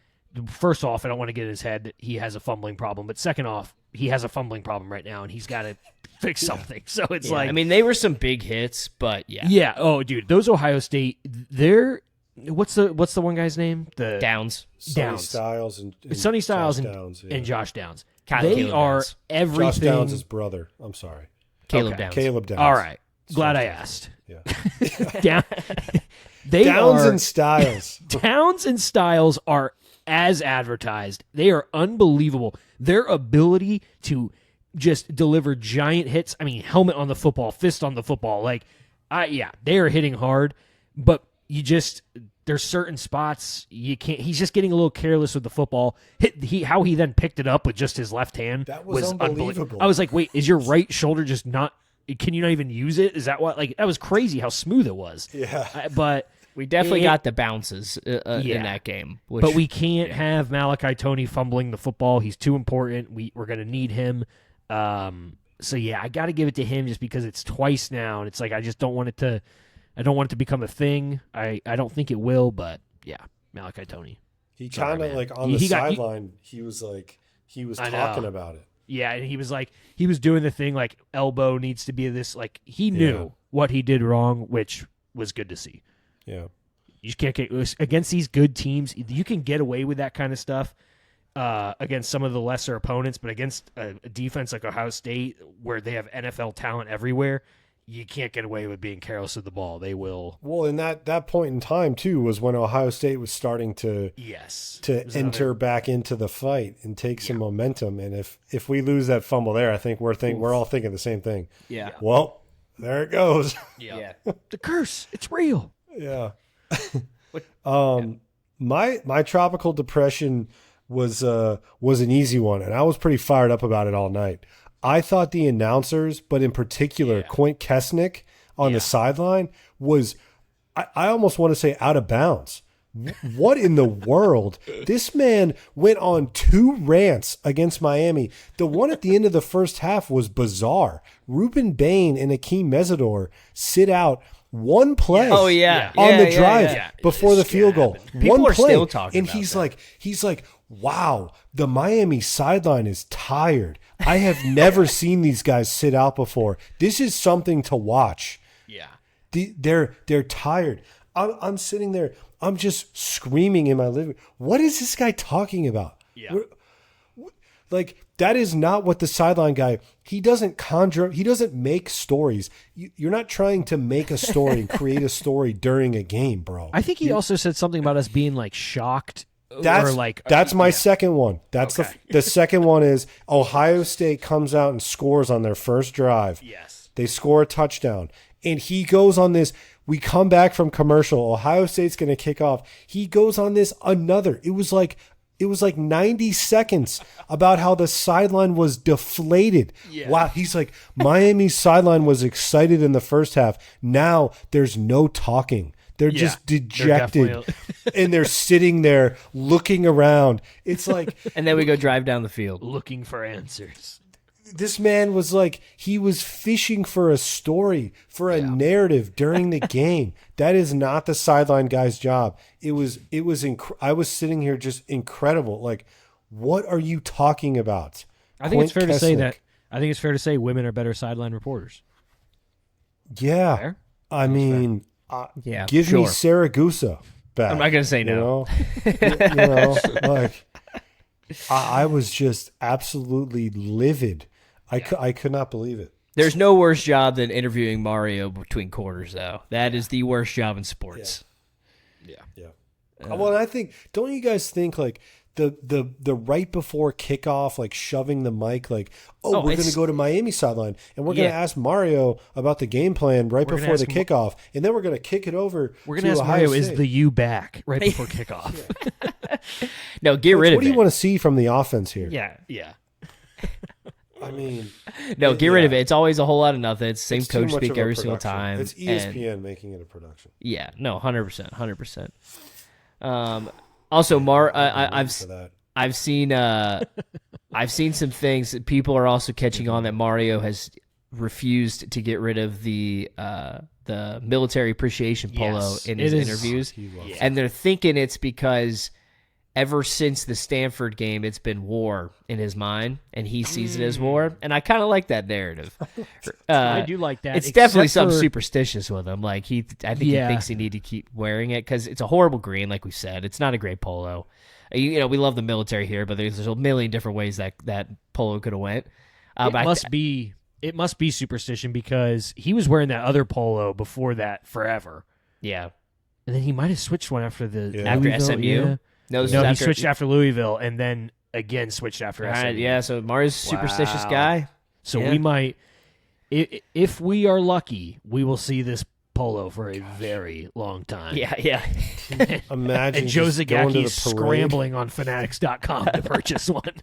First off, I don't want to get in his head that he has a fumbling problem. But second off, he has a fumbling problem right now, and he's got to fix something. So it's like... I mean, they were some big hits, but yeah. Yeah. Oh, dude, those Ohio State, they're... What's the one guy's name? The Downs. Sonny Styles and Sonny Styles Josh and, Downs, and Josh Downs. Caleb They are Downs. everything... Josh Downs' his brother. I'm sorry. Caleb Okay. Downs. Caleb Downs. All right. Glad I asked. Yeah. Downs and Styles. Downs and Styles are as advertised. They are unbelievable. Their ability to just deliver giant hits. I mean, helmet on the football, fist on the football. They are hitting hard, but there's certain spots you can't. He's just getting a little careless with the football. How he then picked it up with just his left hand That was unbelievable. I was like, wait, is your right shoulder just not? Can you not even use it? Is that what? Like, that was crazy how smooth it was. Yeah, but we definitely got the bounces in that game. But we can't have Malachi Toney fumbling the football. He's too important. We're going to need him. So yeah, I got to give it to him just because it's twice now, and it's like I just don't want it to. I don't want it to become a thing. I don't think it will, but yeah, Malachi Toney. he kind of like on the sideline. He was talking about it. Yeah, and he was doing the thing like elbow needs to be this, like he knew what he did wrong, which was good to see. Yeah. You just can't get against these good teams. You can get away with that kind of stuff against some of the lesser opponents, but against a defense like Ohio State, where they have NFL talent everywhere, you can't get away with being careless with the ball. They will. Well, and that point in time too was when Ohio State was starting to enter back into the fight and take some momentum. And if we lose that fumble there, I think we're all thinking the same thing. Yeah. Well, there it goes. Yeah. The curse, it's real. Yeah. My tropical depression was an easy one, and I was pretty fired up about it all night. I thought the announcers, but in particular Quint Kesnick on the sideline, was I almost want to say out of bounds. What in the world? This man went on 2 rants against Miami. The one at the end of the first half was bizarre. Ruben Bain and Akeem Mesidor sit out one play on the drive before the field goal. People one are play. still talking and about he's like, wow, the Miami sideline is tired. I have never seen these guys sit out before. This is something to watch. Yeah. They're tired. I'm sitting there. I'm just screaming in my living room. What is this guy talking about? Yeah. Like, that is not what the sideline guy, he doesn't make stories. You're not trying to make a story and create a story during a game, bro. I think he also said something about us being like shocked. That's my second one. That's the second one is Ohio State comes out and scores on their first drive. Yes. They score a touchdown. And he goes on this, we come back from commercial, Ohio State's going to kick off. He goes on this another. It was like 90 seconds about how the sideline was deflated. Yeah. Wow. He's like, Miami's sideline was excited in the first half. Now there's no talking. They're just dejected, and they're sitting there looking around. It's like, and then we go drive down the field looking for answers. This man was like, he was fishing for a story, for a narrative during the game. That is not the sideline guy's job. I was sitting here just incredible. Like, what are you talking about? I think it's fair to say women are better sideline reporters. Yeah. Fair? I mean, give me Saragusa back. I'm not going to say no. Like, I was just absolutely livid. I could not believe it. There's no worse job than interviewing Mario between quarters, though. That is the worst job in sports. Yeah. Well, and I think, don't you guys think like the right before kickoff, like shoving the mic, like, we're going to go to Miami sideline and we're going to ask Mario about the game plan right before the kickoff, and then we're going to kick it over. We're going to ask Ohio Mario, State. is the U back right before kickoff? No, get rid of it. What do you want to see from the offense here? Yeah. I mean, no, get rid of it. It's always a whole lot of nothing. It's the same it's too coach much speak of a every single production. time. It's ESPN making it a production. Yeah, no, 100%. Also, I've seen some things that people are also catching on that Mario has refused to get rid of the military appreciation polo in his interviews, and they're thinking it's because ever since the Stanford game, it's been war in his mind, and he sees it as war, and I kind of like that narrative. I do like that. It's definitely something superstitious with him. Like I think he thinks he need to keep wearing it because it's a horrible green, like we said. It's not a great polo. You know, we love the military here, but there's a million different ways that polo could have went. It must be superstition because he was wearing that other polo before that forever. Yeah, and then he might have switched one after after SMU. Yeah. No, he switched after Louisville, and then again switched after SMU. Yeah, so Mario's a superstitious guy. So we might, if we are lucky, we will see this polo for a very long time. Yeah. Imagine and Joe just going to Zagacki the scrambling on Fanatics.com to purchase one.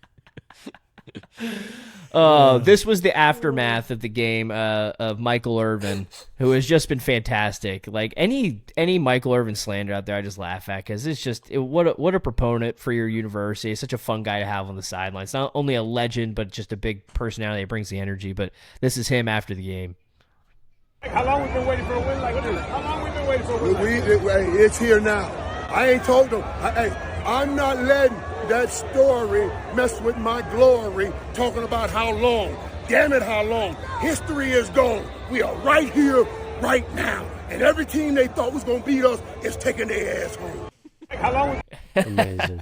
This was the aftermath of the game of Michael Irvin, who has just been fantastic. Like any Michael Irvin slander out there, I just laugh at because it's just what a proponent for your university. It's such a fun guy to have on the sidelines. Not only a legend, but just a big personality that brings the energy. But this is him after the game. How long we been waiting for a win like this? How long we been waiting for a win like this? It's here now. I ain't told them. I'm not letting that story mess with my glory, talking about how long. Damn it, how long. History is gone. We are right here, right now. And every team they thought was going to beat us is taking their ass home. How long? Amazing.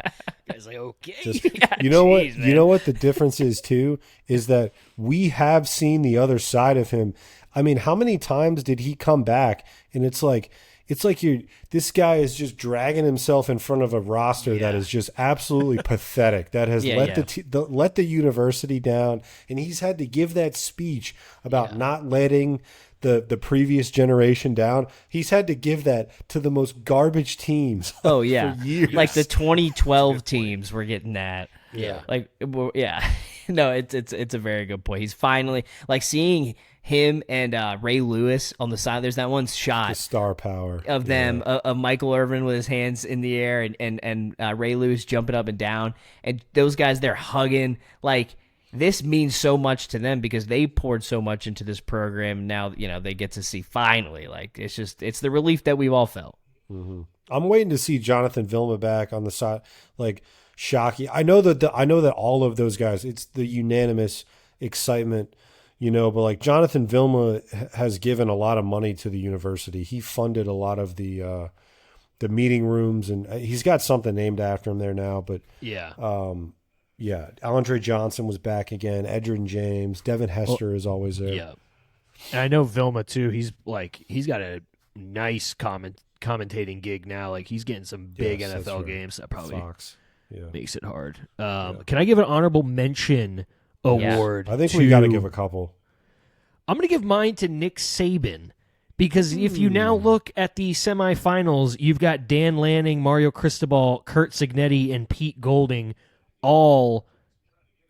Guy's like, okay. You know what? Man. You know what the difference is too is that we have seen the other side of him. I mean, how many times did he come back? And it's like this guy is just dragging himself in front of a roster that is just absolutely pathetic. That has let the university down, and he's had to give that speech about not letting the previous generation down. He's had to give that to the most garbage teams. Oh yeah, for years. Like the 2012 teams were getting that. Yeah, like yeah. No, it's a very good point. He's finally like seeing him and Ray Lewis on the side. There's that one shot, the star power of them, of Michael Irvin with his hands in the air and Ray Lewis jumping up and down, and those guys they're hugging. Like this means so much to them because they poured so much into this program. Now they get to see finally. Like it's the relief that we've all felt. Mm-hmm. I'm waiting to see Jonathan Vilma back on the side, like Shockey. I know that all of those guys. It's the unanimous excitement. But like Jonathan Vilma has given a lot of money to the university. He funded a lot of the meeting rooms, and he's got something named after him there now. But Andre Johnson was back again. Edgerrin James, Devin Hester is always there. Yeah, and I know Vilma too. He's got a nice commentating gig now. Like he's getting some big NFL games. That probably makes it hard. Can I give an honorable mention award? I think we got to give a couple. I'm going to give mine to Nick Saban because if you now look at the semifinals, you've got Dan Lanning, Mario Cristobal, Kurt Signetti, and Pete Golding, all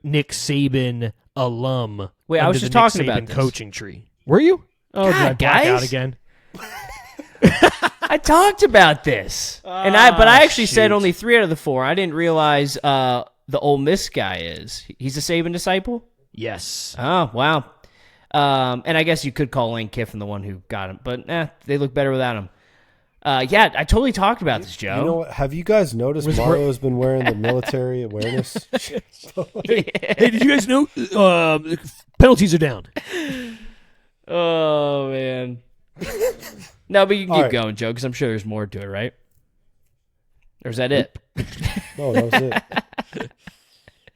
Nick Saban alum. Wait, I was just talking about this coaching tree. Were you? Oh, God, did I black out again? I talked about this, but I actually said only 3 out of the 4. I didn't realize the Ole Miss guy is. He's a Saban disciple? Yes. Oh, wow. And I guess you could call Lane Kiffin the one who got him, but they look better without him. I totally talked about this, Joe. You know what? Have you guys noticed Mario's been wearing the military awareness? Hey, did you guys know penalties are down? Oh, man. No, but you can keep going, Joe, because I'm sure there's more to it, right? Or is that it? No, that was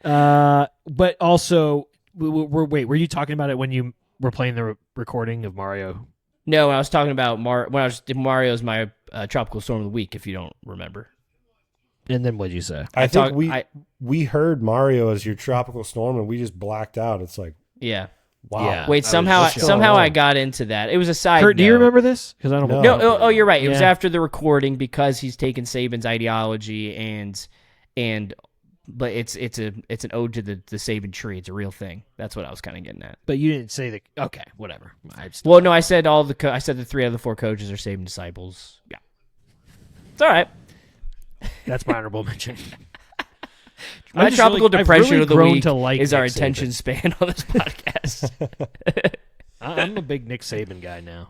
it. But also, were you talking about it when you were playing the recording of Mario? No, I was talking about Mario's my Tropical Storm of the Week, if you don't remember. And then what'd you say? I think we heard Mario as your tropical storm, and we just blacked out. It's like, Yeah. wow. Yeah. Wait, somehow I got into that. It was a side Kurt, do you note. remember this? Because I don't. No. Oh, you're right. It was Yeah. after the recording because he's taken Saban's ideology but it's an ode to the Saban tree. It's a real thing. That's what I was kind of getting at. But you didn't say the. Okay, whatever. Well, no, I said I said the 3 out of the 4 coaches are Saban disciples. Yeah, it's all right. That's my honorable mention. My tropical depression of the week is our Nick attention Saban. span on this podcast. I'm a big Nick Saban guy now.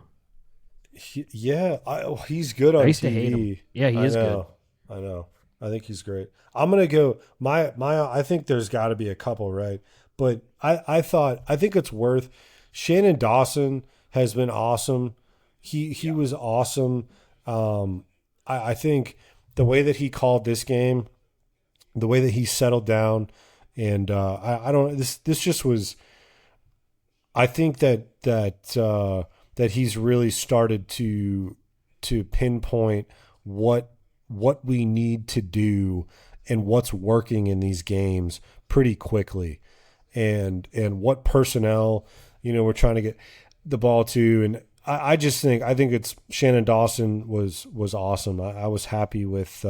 He's good on I used TV. to hate him. Yeah, he is good. I know. I think he's great. I'm gonna go. I think there's got to be a couple, right? But I think it's worth. Shannon Dawson has been awesome. He was awesome. I think the way that he called this game, the way that he settled down, and I don't. This just was. I think that he's really started to pinpoint what we need to do and what's working in these games pretty quickly, and what personnel we're trying to get the ball to. And I think it's Shannon Dawson was awesome. I was happy with.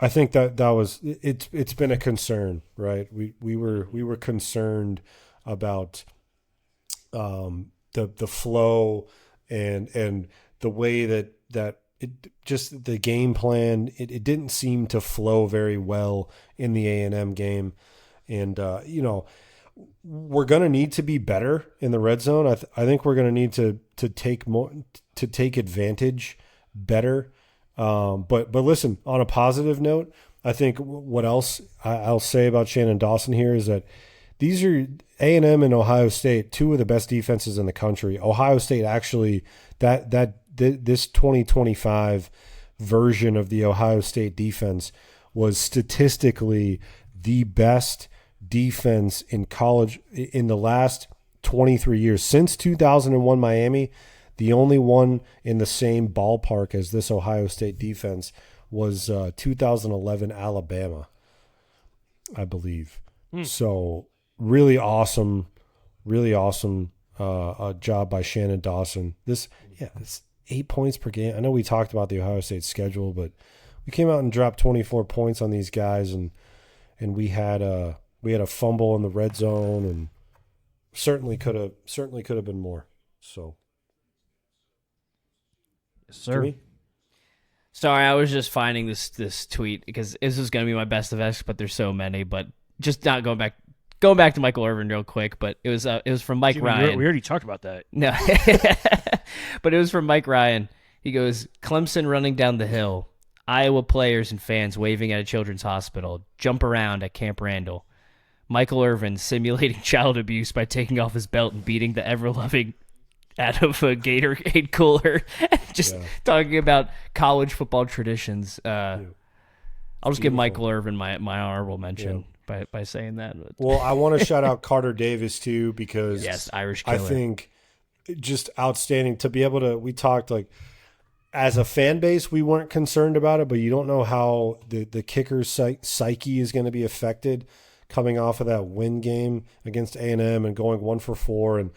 I think that was it's been a concern, right? We were concerned about the flow and the way that it just the game plan it didn't seem to flow very well in the A&M game, and we're going to need to be better in the red zone. I think we're going to need to take advantage better. But listen, on a positive note, I think what else I'll say about Shannon Dawson here is that these are A&M and Ohio State, 2 of the best defenses in the country. Ohio State actually this 2025 version of the Ohio State defense was statistically the best defense in college in the last 23 years. Since 2001 Miami, the only one in the same ballpark as this Ohio State defense was 2011 Alabama, I believe. So really awesome job by Shannon Dawson. This 8 points per game. I know we talked about the Ohio State schedule, but we came out and dropped 24 points on these guys, and we had a fumble in the red zone, and certainly could have been more. So, yes, sir. Jimmy? Sorry, I was just finding this tweet because this is going to be my best of X, but there's so many. But just not going back to Michael Irvin real quick. But it was from Mike Ryan. We already talked about that. No, but it was from Mike Ryan. He goes, Clemson running down the hill, Iowa players and fans waving at a children's hospital, jump around at Camp Randall. Michael Irvin simulating child abuse by taking off his belt and beating the ever-loving out of a Gatorade cooler. Just talking about college football traditions. I'll just give Michael Irvin my honorable mention by saying that. Well, I want to shout out Carter Davis too, because yes, Irish killer. I think just outstanding to be able to. We talked like as a fan base, we weren't concerned about it, but you don't know how the kicker's psyche is going to be affected coming off of that win game against A&M and going 1 for 4. And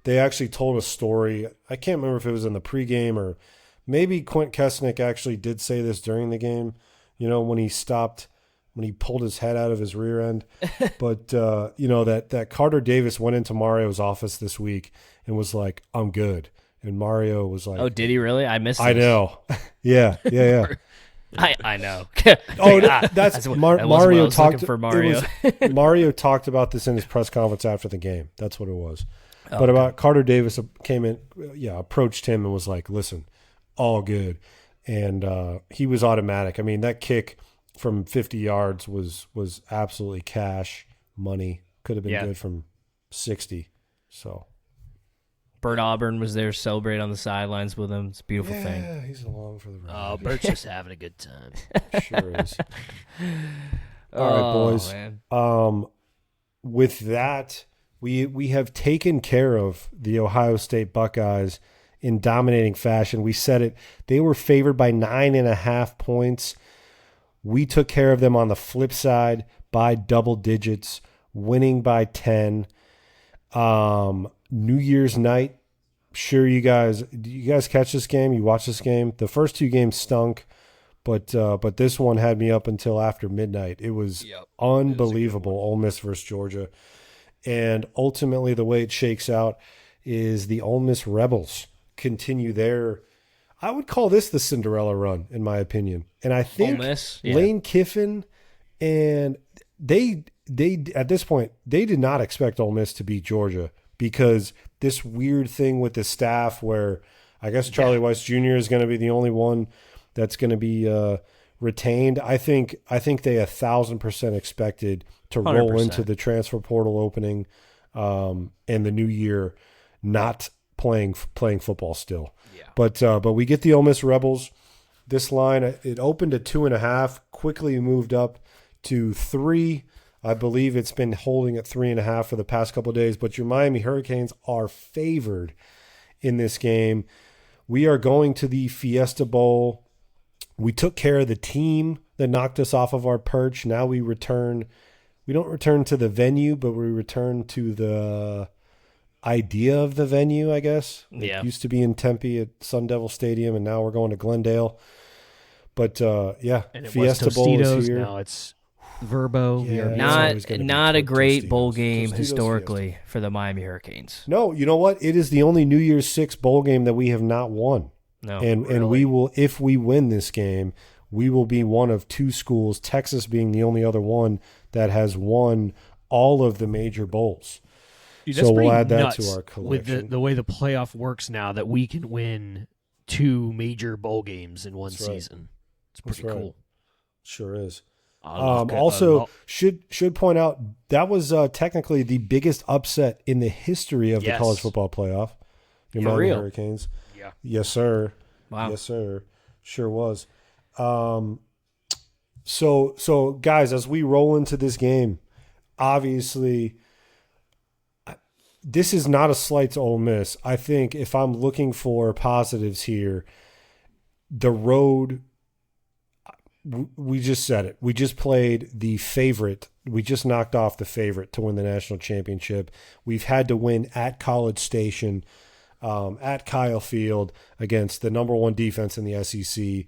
they actually told a story. I can't remember if it was in the pregame or maybe Quint Kesnick actually did say this during the game, when he pulled his head out of his rear end. But, that Carter Davis went into Mario's office this week and was like, I'm good. And Mario was like, oh, did he really? I missed I this. know. Yeah. I know. That's Mario talked for Mario. Mario talked about this in his press conference after the game. That's what it was. But about Carter Davis came in, approached him and was like, listen, all good. And he was automatic. I mean, that kick from 50 yards was absolutely cash money. Could have been good from 60. So Bert Auburn was there to celebrate on the sidelines with him. It's a beautiful thing. Yeah, he's along for the ride. Oh, Bert's just having a good time. Sure is. All right, boys. Man. With that, we have taken care of the Ohio State Buckeyes in dominating fashion. We said it. They were favored by 9.5 points. We took care of them on the flip side by double digits, winning by 10. New Year's night, sure you guys catch this game? You watch this game? The first two games stunk, but this one had me up until after midnight. It was unbelievable. Ole Miss versus Georgia. And ultimately the way it shakes out is the Ole Miss Rebels continue their, I would call this the Cinderella run, in my opinion. And I think Lane Kiffin, and they at this point, they did not expect Ole Miss to beat Georgia, because this weird thing with the staff where I guess Charlie Weiss Jr. is going to be the only one that's going to be retained. I think they 1,000% expected to 100%. roll into the transfer portal opening and the new year not playing football still. Yeah. But we get the Ole Miss Rebels. This line, it opened at 2.5, quickly moved up to 3. I believe it's been holding at 3.5 for the past couple of days. But your Miami Hurricanes are favored in this game. We are going to the Fiesta Bowl. We took care of the team that knocked us off of our perch. Now we return. We don't return to the venue, but we return to the idea of the venue, I guess. It used to be in Tempe at Sun Devil Stadium, and now we're going to Glendale. But, and it Fiesta was Bowl is here. Now it's Verbo. Not a great bowl game historically for the Miami Hurricanes. No, you know what? It is the only New Year's Six bowl game that we have not won. No, and we will, if we win this game, we will be one of two schools, Texas being the only other one that has won all of the major bowls. Dude, so we'll add that to our collection. With the way the playoff works now, that we can win 2 major bowl games in one season. It's pretty cool. Sure is. Also, should point out that was technically the biggest upset in the history of the college football playoff. Your Miami Hurricanes. Yeah. Yes, sir. Wow. Yes, sir. Sure was. So guys, as we roll into this game, obviously, this is not a slight to Ole Miss. I think if I'm looking for positives here, the road. We just said it. We just played the favorite. We just knocked off the favorite to win the national championship. We've had to win at College Station, at Kyle Field against the number 1 defense in the SEC.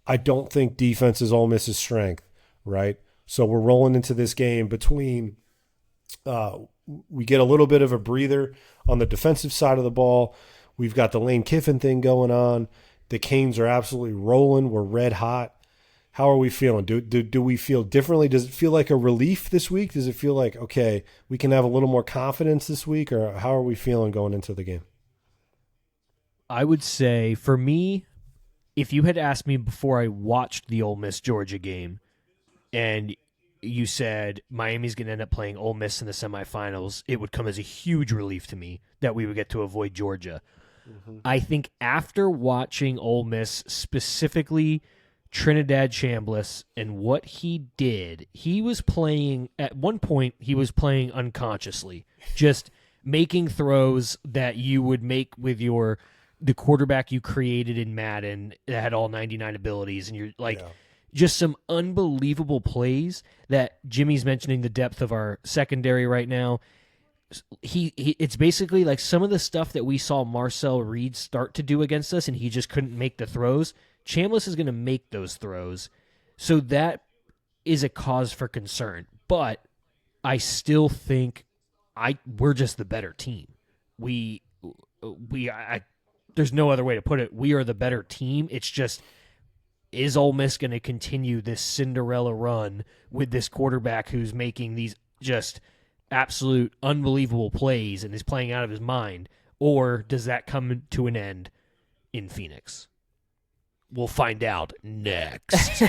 I don't think defense is Ole Miss's strength, right? So we're rolling into this game between we get a little bit of a breather on the defensive side of the ball. We've got the Lane Kiffin thing going on. The Canes are absolutely rolling. We're red hot. How are we feeling? Do we feel differently? Does it feel like a relief this week? Does it feel like, okay, we can have a little more confidence this week? Or how are we feeling going into the game? I would say, for me, if you had asked me before I watched the Ole Miss Georgia game and you said Miami's going to end up playing Ole Miss in the semifinals, it would come as a huge relief to me that we would get to avoid Georgia. I think after watching Ole Miss, specifically Trinidad Chambliss, and what he did, he was playing, at one point, he was playing unconsciously, just making throws that you would make with the quarterback you created in Madden that had all 99 abilities, and you're like, just some unbelievable plays that Jimmy's mentioning the depth of our secondary right now. It's basically like some of the stuff that we saw Marcel Reed start to do against us, and he just couldn't make the throws. Chambliss is going to make those throws, so that is a cause for concern. But I still think we're just the better team. There's no other way to put it. We are the better team. It's just, is Ole Miss going to continue this Cinderella run with this quarterback who's making these just absolute unbelievable plays and is playing out of his mind, or does that come to an end in Phoenix? We'll find out next.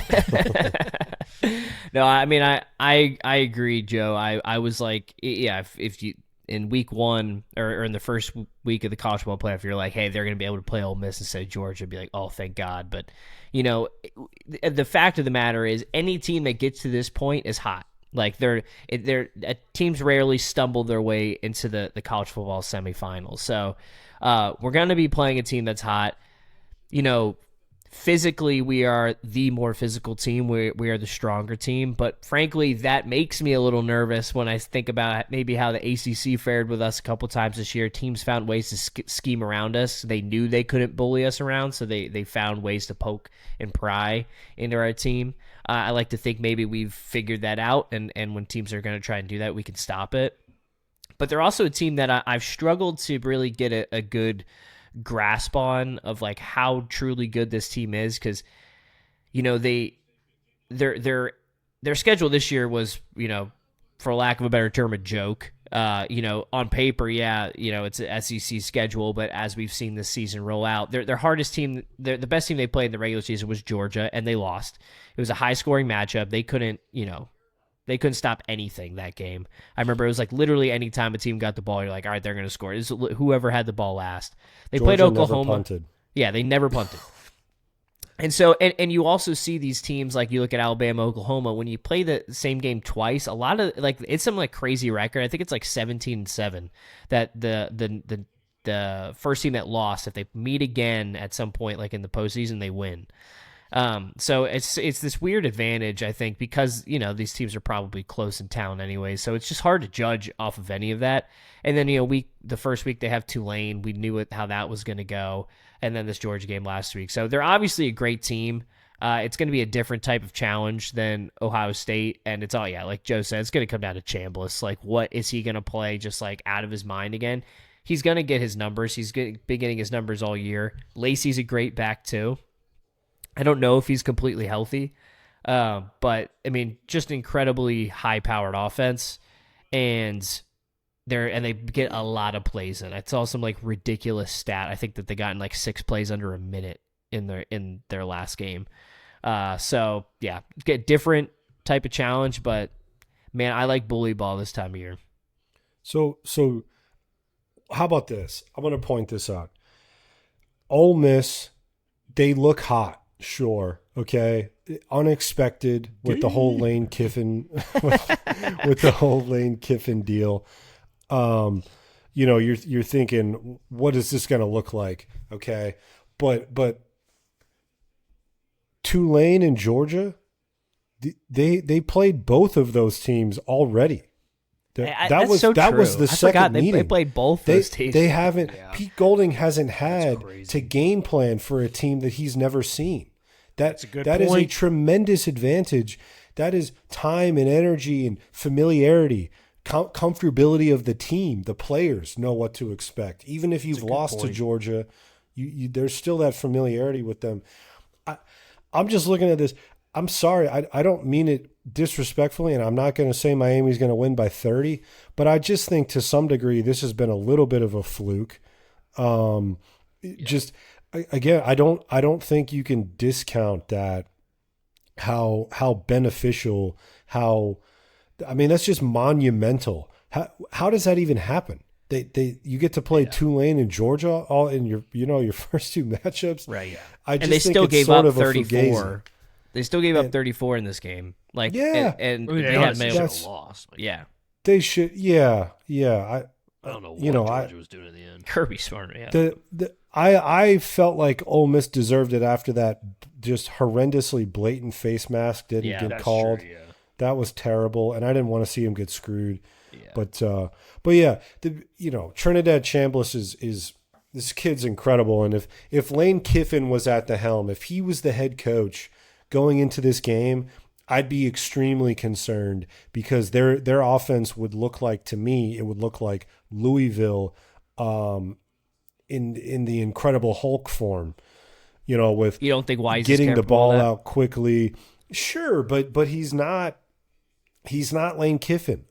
No, I mean, I agree, Joe. I was like, yeah, if you in week 1 or in the first week of the college football playoff, you're like, hey, they're going to be able to play Ole Miss instead of Georgia, be like, oh, thank God. But you know, the fact of the matter is, any team that gets to this point is hot. Like teams rarely stumble their way into the college football semifinals. So we're going to be playing a team that's hot. You know, physically, we are the more physical team. We are the stronger team. But frankly, that makes me a little nervous when I think about maybe how the ACC fared with us a couple times this year. Teams found ways to scheme around us. They knew they couldn't bully us around, so they found ways to poke and pry into our team. I like to think maybe we've figured that out, and when teams are going to try and do that, we can stop it. But they're also a team that I've struggled to really get a good grasp on of like how truly good this team is, because their schedule this year was, for lack of a better term, a joke. On paper, it's an SEC schedule, but as we've seen this season roll out, their hardest team, the best team they played in the regular season was Georgia, and they lost. It was a high scoring matchup. They couldn't stop anything that game. I remember it was like literally any time a team got the ball, you're like, all right, they're going to score. It's whoever had the ball last. They Georgia played Oklahoma. Never punted. Yeah, they never punted. And so, and you also see these teams, like you look at Alabama, Oklahoma, when you play the same game twice, a lot of it's some crazy record. I think it's 17-7 that the first team that lost, if they meet again at some point, like in the postseason, they win. So it's this weird advantage, I think, because, these teams are probably close in town anyway. So it's just hard to judge off of any of that. And then, the first week they have Tulane. We knew how that was going to go. And then this Georgia game last week. So they're obviously a great team. It's going to be a different type of challenge than Ohio State. And it's like Joe said, it's going to come down to Chambliss. Like, what is he going to play just out of his mind again? He's going to get his numbers. He's been getting his numbers all year. Lacey's a great back too. I don't know if he's completely healthy, but just incredibly high-powered offense, and they get a lot of plays in. I saw some ridiculous stat. I think that they got in 6 plays under a minute in their last game. So yeah, get different type of challenge, but man, I like bully ball this time of year. So how about this? I'm going to point this out. Ole Miss, they look hot. Sure. Okay. Unexpected with the whole Lane Kiffin with the whole Lane Kiffin deal. You're thinking, what is this going to look like? Okay. But Tulane and Georgia, they played both of those teams already. That was the second meeting. They played both those teams. They haven't. Yeah. Pete Golding hasn't had to game plan for a team that he's never seen. That is a tremendous advantage. That is time and energy and familiarity, comfortability of the team. The players know what to expect. Even if you've lost to Georgia, there's still that familiarity with them. I'm just looking at this. I'm sorry. I don't mean it disrespectfully, and I'm not going to say Miami's going to win by 30, but I just think to some degree this has been a little bit of a fluke. Just again, I don't think you can discount that how beneficial, that's just monumental. How does that even happen? You get to play Tulane and Georgia all in your first 2 matchups. Right. Yeah. And they still gave up 34. They still gave up 34 in this game. They had a loss. Yeah. They should. Yeah. I don't know what Georgia was doing in the end. Kirby Smart. Yeah. I felt like Ole Miss deserved it after that just horrendously blatant face mask didn't get called. True, yeah. That was terrible, and I didn't want to see him get screwed. Yeah. But yeah, Trinidad Chambliss is this kid's incredible, and if Lane Kiffin was at the helm, if he was the head coach going into this game, I'd be extremely concerned because their offense would look like, to me, it would look like Louisville in the Incredible Hulk form, with you don't think Wise getting the ball out quickly. Sure, but he's not Lane Kiffin.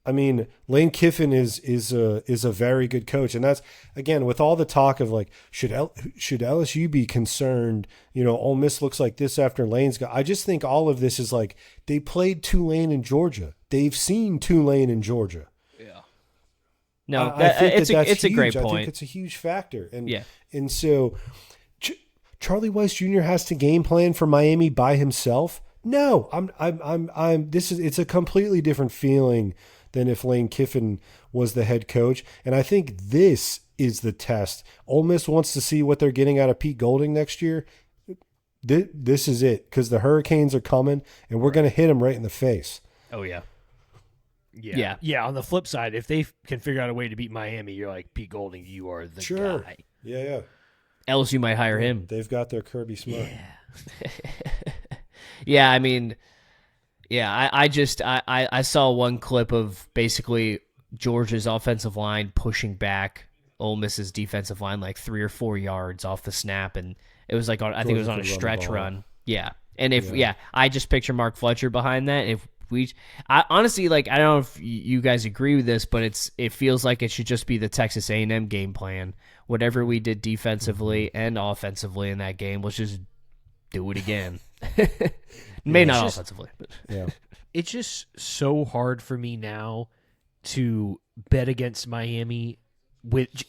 Lane Kiffin is a very good coach, and that's, again, with all the talk of should LSU be concerned? Ole Miss looks like this after Lane's got. I just think all of this is they played Tulane and Georgia. They've seen Tulane and Georgia. Yeah. No, it's a great point. I think it's a huge factor, and so Charlie Weiss Jr. has to game plan for Miami by himself. No, it's a completely different feeling than if Lane Kiffin was the head coach. And I think this is the test. Ole Miss wants to see what they're getting out of Pete Golding next year, this is it, because the Hurricanes are coming, and we're going to hit them right in the face. Oh, yeah. Yeah. On the flip side, if they can figure out a way to beat Miami, you're like, Pete Golding, you are the guy. Yeah. LSU might hire him. They've got their Kirby Smart. Yeah, I mean, I saw one clip of basically Georgia's offensive line pushing back Ole Miss's defensive line like 3 or 4 yards off the snap, and it was like I think it was on a stretch run. Yeah, and I just picture Mark Fletcher behind that. I honestly, like, I don't know if you guys agree with this, but it feels like it should just be the Texas A&M game plan. Whatever we did defensively and offensively in that game, let's just do it again. Not offensively, but It's just so hard for me now to bet against Miami.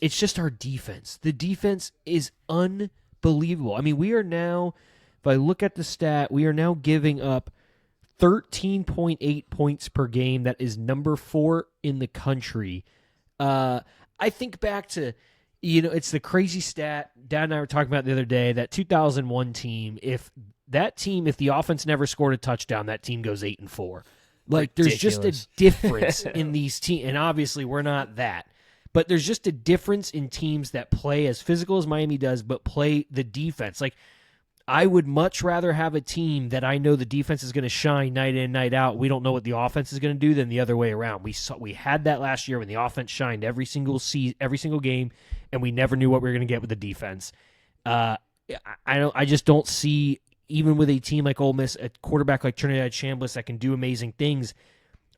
It's just our defense. The defense is unbelievable. I mean, we are now, if I look at the stat, we are now giving up 13.8 points per game. That is number 4 in the country. I think back to, it's the crazy stat Dad and I were talking about the other day, that 2001 team. If the offense never scored a touchdown, that team goes 8-4. Like, there's just a difference in these teams, and obviously we're not that. But there's just a difference in teams that play as physical as Miami does, but play the defense. Like, I would much rather have a team that I know the defense is going to shine night in, night out. We don't know what the offense is going to do than the other way around. We had that last year when the offense shined every single game, and we never knew what we were going to get with the defense. I just don't see, even with a team like Ole Miss, a quarterback like Trinidad Chambliss that can do amazing things,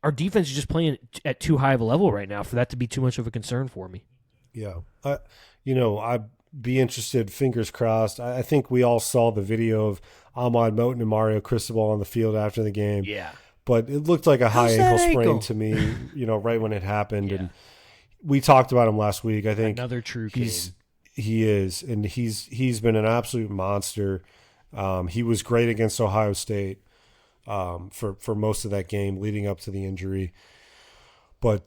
our defense is just playing at too high of a level right now for that to be too much of a concern for me. Yeah. I'd be interested, fingers crossed. I think we all saw the video of Ahmad Moten and Mario Cristobal on the field after the game. Yeah. But it looked like a high ankle sprain to me, right when it happened. Yeah. And we talked about him last week. I think another true game. He is, and he's been an absolute monster. He was great against Ohio State for most of that game leading up to the injury. But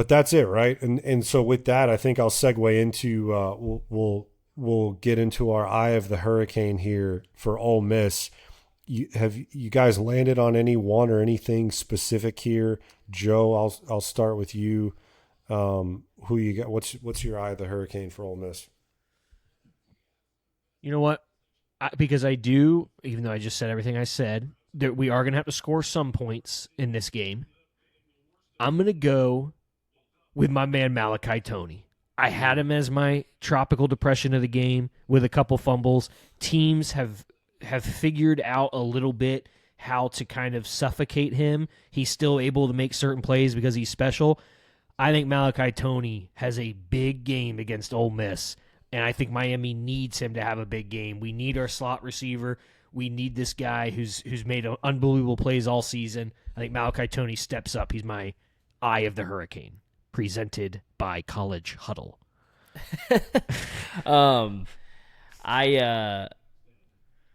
that's it, right? And so with that, I think I'll segue into we'll get into our eye of the hurricane here for Ole Miss. Have you guys landed on any one or anything specific here? Joe, I'll start with you. Who you got? What's your eye of the hurricane for Ole Miss? You know what? Because I do, even though I just said everything I said, that we are going to have to score some points in this game. I'm going to go with my man Malachi Toney. I had him as my tropical depression of the game with a couple fumbles. Teams have figured out a little bit how to kind of suffocate him. He's still able to make certain plays because he's special. I think Malachi Toney has a big game against Ole Miss, and I think Miami needs him to have a big game. We need our slot receiver. We need this guy who's made unbelievable plays all season. I think Malachi Toney steps up. He's my eye of the hurricane, presented by College Huddle. I'm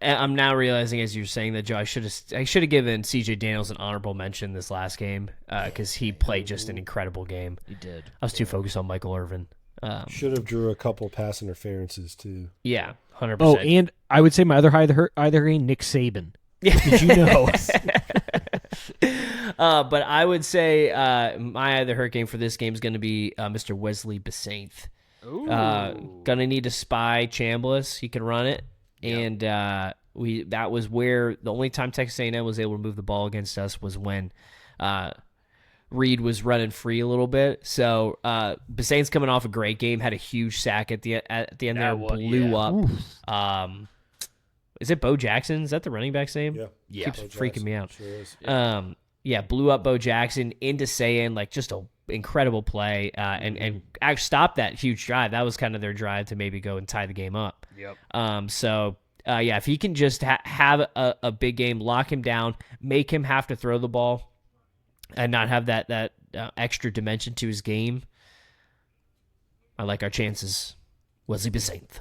now realizing as you're saying that, Joe, I should have given C.J. Daniels an honorable mention this last game because he played just an incredible game. He did. I was too focused on Michael Irvin. Should have drew a couple pass interferences too. Yeah, 100%. Oh, and I would say my other hurricane, Nick Saban. Did you know? But I would say my other hurricane for this game is going to be Mr. Wesley Besainth. Gonna need to spy Chambliss. He can run it. Yep. And that was where the only time Texas A&M was able to move the ball against us was when Reed was running free a little bit. So Besainth's coming off a great game, had a huge sack at the end there, blew up. Is it Bo Jackson? Is that the running back's name? Yeah. Keeps freaking me out. Sure is. Blew up Bo Jackson into saying like just a incredible play and actually stopped that huge drive. That was kind of their drive to maybe go and tie the game up. Yep. If he can just have a big game, lock him down, make him have to throw the ball, and not have that extra dimension to his game, I like our chances. Wesley Besainth.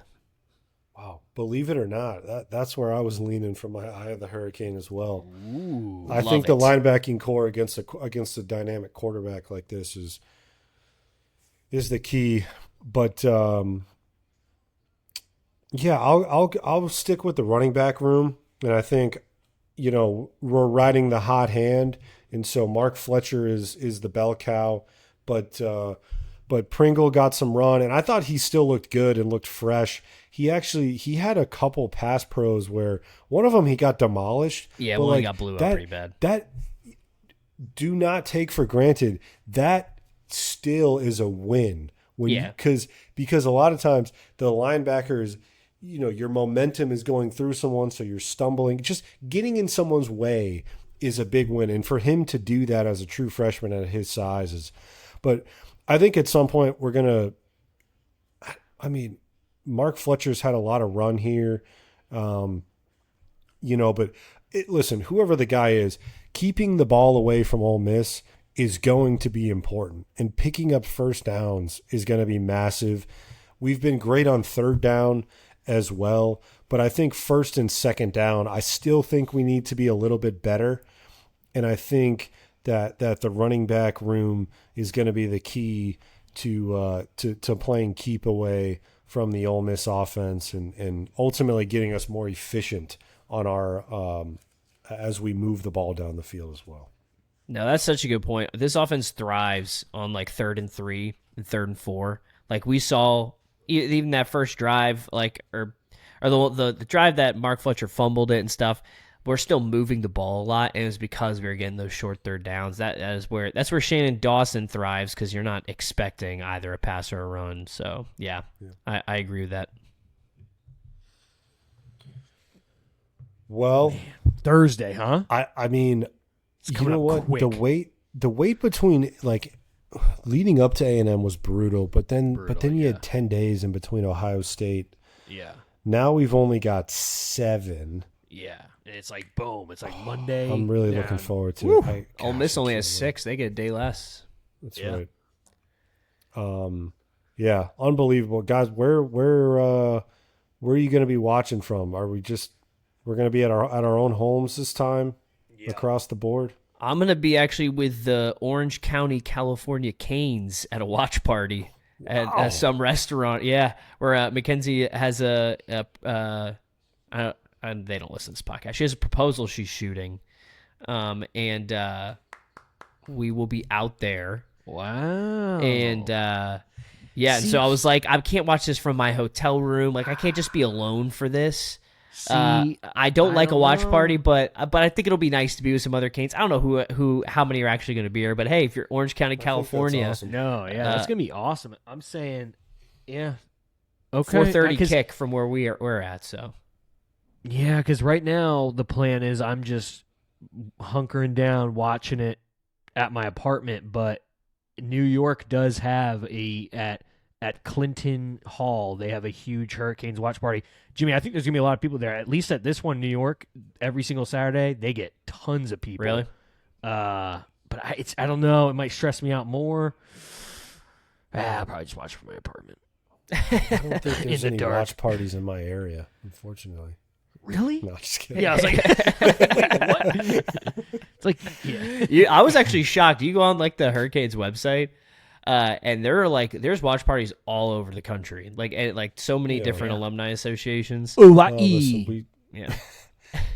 Wow. Believe it or not, that's where I was leaning for my eye of the hurricane as well. Ooh, I think the linebacking core against a dynamic quarterback like this is the key. But Yeah, I'll stick with the running back room, and I think, we're riding the hot hand, and so Mark Fletcher is the bell cow, but Pringle got some run, and I thought he still looked good and looked fresh. He had a couple pass pros where one of them he got demolished. Yeah, but one got blew up pretty bad. That do not take for granted. That still is a win because a lot of times the linebackers, your momentum is going through someone, so you're stumbling. Just getting in someone's way is a big win, and for him to do that as a true freshman at his size is. But I think at some point we're gonna. I mean, Mark Fletcher's had a lot of run here, but listen, whoever the guy is, keeping the ball away from Ole Miss is going to be important, and picking up first downs is going to be massive. We've been great on third down as well, but I think first and second down, I still think we need to be a little bit better, and I think that the running back room is going to be the key to playing keep away from the Ole Miss offense and ultimately getting us more efficient on our as we move the ball down the field as well. No, that's such a good point. This offense thrives on like 3rd and 3 and 3rd and 4. Like we saw even that first drive, or the drive that Mark Fletcher fumbled it and stuff. We're still moving the ball a lot, and it's because we were getting those short third downs. That's where Shannon Dawson thrives, because you're not expecting either a pass or a run. So yeah. I agree with that. Well, Thursday, huh? I mean, it's you know what? Quick. The wait between leading up to A&M was brutal, but then you had 10 days in between Ohio State. Yeah. Now we've only got 7. Yeah. And it's like boom. It's like Monday. I'm really looking forward to it. Ole Miss only has 6. They get a day less. That's right. Yeah, unbelievable, guys. Where are you going to be watching from? Are we're going to be at our own homes this time across the board? I'm going to be actually with the Orange County, California Canes at a watch party at some restaurant. Yeah, where Mackenzie has and they don't listen to this podcast. She has a proposal she's shooting, and we will be out there. Wow. And and so I was like, I can't watch this from my hotel room. Like, I can't just be alone for this. I don't like a watch party, but I think it'll be nice to be with some other Canes. I don't know how many are actually going to be here, but hey, if you're Orange County, California, awesome. That's gonna be awesome. I'm saying, yeah, okay, 4:30 kick from where we're at. So yeah, because right now the plan is I'm just hunkering down watching it at my apartment, but New York does have at Clinton Hall, they have a huge Hurricanes watch party. Jimmy, I think there's going to be a lot of people there. At least at this one, New York, every single Saturday, they get tons of people. Really? But I don't know. It might stress me out more. I'll probably just watch from my apartment. I don't think there's In the any dark. watch parties in my area, unfortunately. Really? No, just kidding. Yeah, I was like, wait, what? It's like, yeah. I was actually shocked. You go on like the Hurricanes website, and there's watch parties all over the country, like so many different alumni associations. Hawaii. Yeah,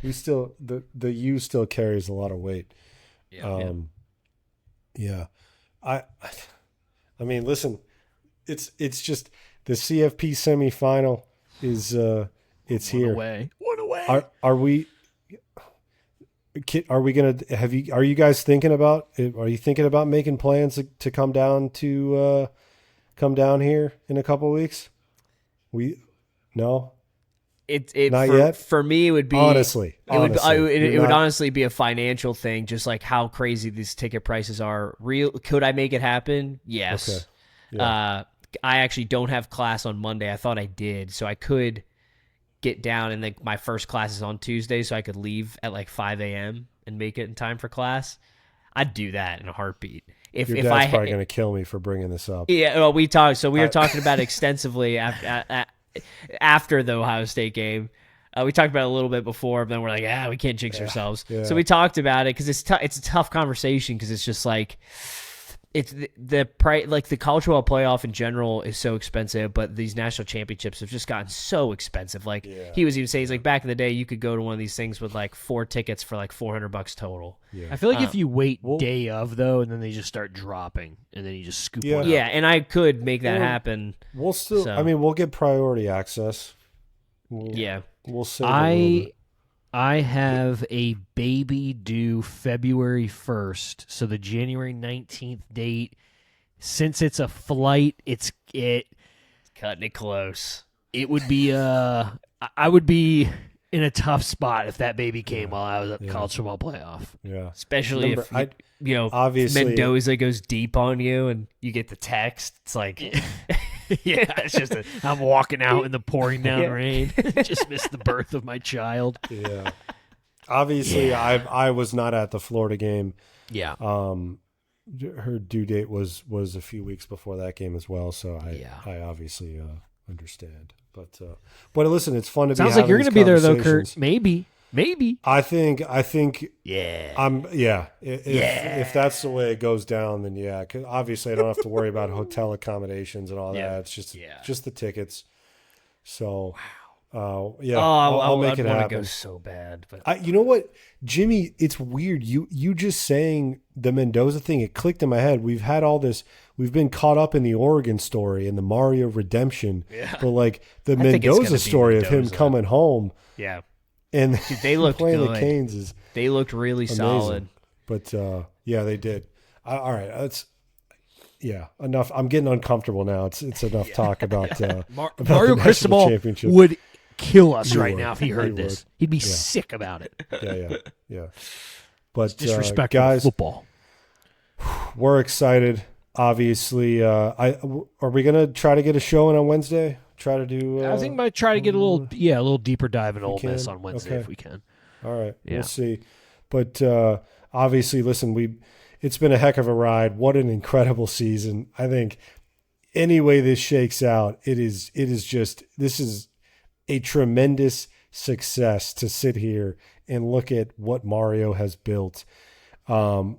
we still the U still carries a lot of weight. Yeah. I mean, listen, it's just the CFP semifinal is it's here. One away. Are we gonna are you guys thinking about it? Are you thinking about making plans to come down here in a couple of weeks? No. Not yet? For me, it would be honestly. It would honestly be a financial thing, just like how crazy these ticket prices are. Could I make it happen? Yes. Okay. Yeah. I actually don't have class on Monday. I thought I did, so I could get down, and my first class is on Tuesday, so I could leave at like 5 a.m. and make it in time for class. I'd do that in a heartbeat. Your dad's probably going to kill me for bringing this up. Yeah, well, we talked. So we were talking about it extensively after the Ohio State game. We talked about it a little bit before, but then we're like, we can't jinx ourselves. Yeah. So we talked about it because it's a tough conversation, because it's just like, it's the price, like the college football playoff in general is so expensive, but these national championships have just gotten so expensive. Like he was even saying, he's like, back in the day, you could go to one of these things with like 4 tickets for like $400 total. Yeah. I feel like if you wait day of though, and then they just start dropping, and then you just scoop one out. Yeah, and I could make that happen. We'll still. I mean, we'll get priority access. We'll save a little bit. I have a baby due February 1st, so the January 19th date. Since it's a flight, it's cutting it close. It would be I would be in a tough spot if that baby came while I was at the college football playoff. Yeah, especially if obviously Mendoza goes deep on you and you get the text. It's like, it's just I'm walking out in the pouring down rain. Just missed the birth of my child. Yeah, obviously I was not at the Florida game. Yeah. Her due date was a few weeks before that game as well, so I obviously understand. But listen, it's fun to Sounds be like you're going to be there though, Kurt. Maybe. I think. Yeah. If that's the way it goes down, then yeah. 'Cause obviously, I don't have to worry about hotel accommodations and all that. It's just the tickets. So. I'll make it happen. Go so bad, but you know what, Jimmy? It's weird. You just saying the Mendoza thing. It clicked in my head. We've had all this. We've been caught up in the Oregon story and the Mario redemption, but like the Mendoza story of him coming home. Yeah, and dude, they looked playing good. the Canes they looked really amazing. solid. But they did. All right, that's. Yeah, enough. I'm getting uncomfortable now. It's enough talk about Mario Cristobal would kill us right now if he heard this. He'd be sick about it. Yeah. But disrespectful guys, football. We're excited. Obviously, are we gonna try to get a show in on Wednesday? Try to do. I think I might try to get a little deeper dive in Ole Miss on Wednesday if we can. All right, we'll see. But obviously, listen, it's been a heck of a ride. What an incredible season! I think any way this shakes out, this is a tremendous success to sit here and look at what Mario has built.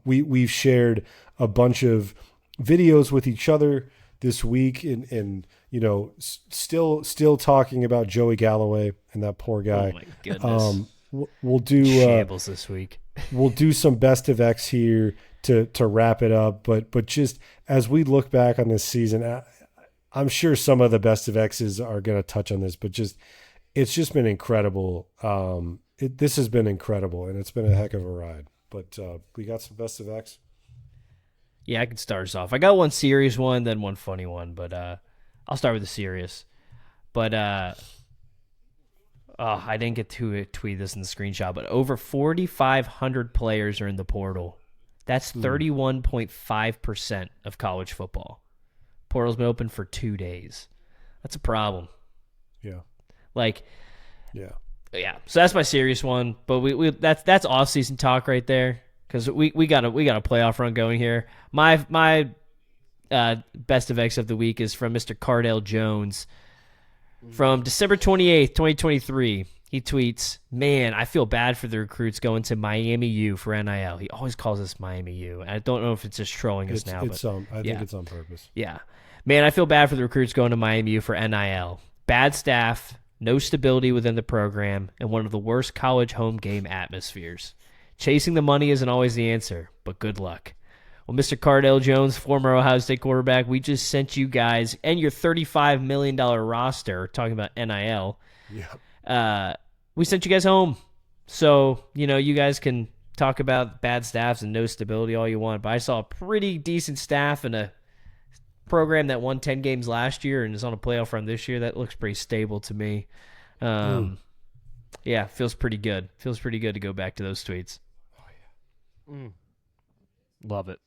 We've shared a bunch of videos with each other this week, and still talking about Joey Galloway and that poor guy. Oh my goodness. We'll do shambles this week. We'll do some best of X here to wrap it up, but just as we look back on this season, I'm sure some of the best of X's are going to touch on this, but it's just been incredible. This has been incredible, and it's been a heck of a ride. But we got some best of X. Yeah, I can start us off. I got one serious one, then one funny one, but I'll start with the serious. But I didn't get to tweet this in the screenshot, but over 4,500 players are in the portal. That's 31.5% of college football. Portal's been open for 2 days. That's a problem. Yeah. Yeah. So that's my serious one, but we that's off-season talk right there, because we got a playoff run going here. My best of X of the week is from Mr. Cardale Jones from December 28th, 2023. He tweets, "Man, I feel bad for the recruits going to Miami U for NIL." He always calls us Miami U. I don't know if it's just trolling us now. I think it's on purpose. Yeah. "Man, I feel bad for the recruits going to Miami U for NIL. Bad staff, no stability within the program, and one of the worst college home game atmospheres. Chasing the money isn't always the answer, but good luck." Well, Mr. Cardale Jones, former Ohio State quarterback, we just sent you guys and your $35 million roster, talking about NIL, we sent you guys home. So, you guys can talk about bad staffs and no stability all you want, but I saw a pretty decent staff and a program that won 10 games last year and is on a playoff run this year. That looks pretty stable to me. Yeah, feels pretty good. Feels pretty good to go back to those tweets. Love it.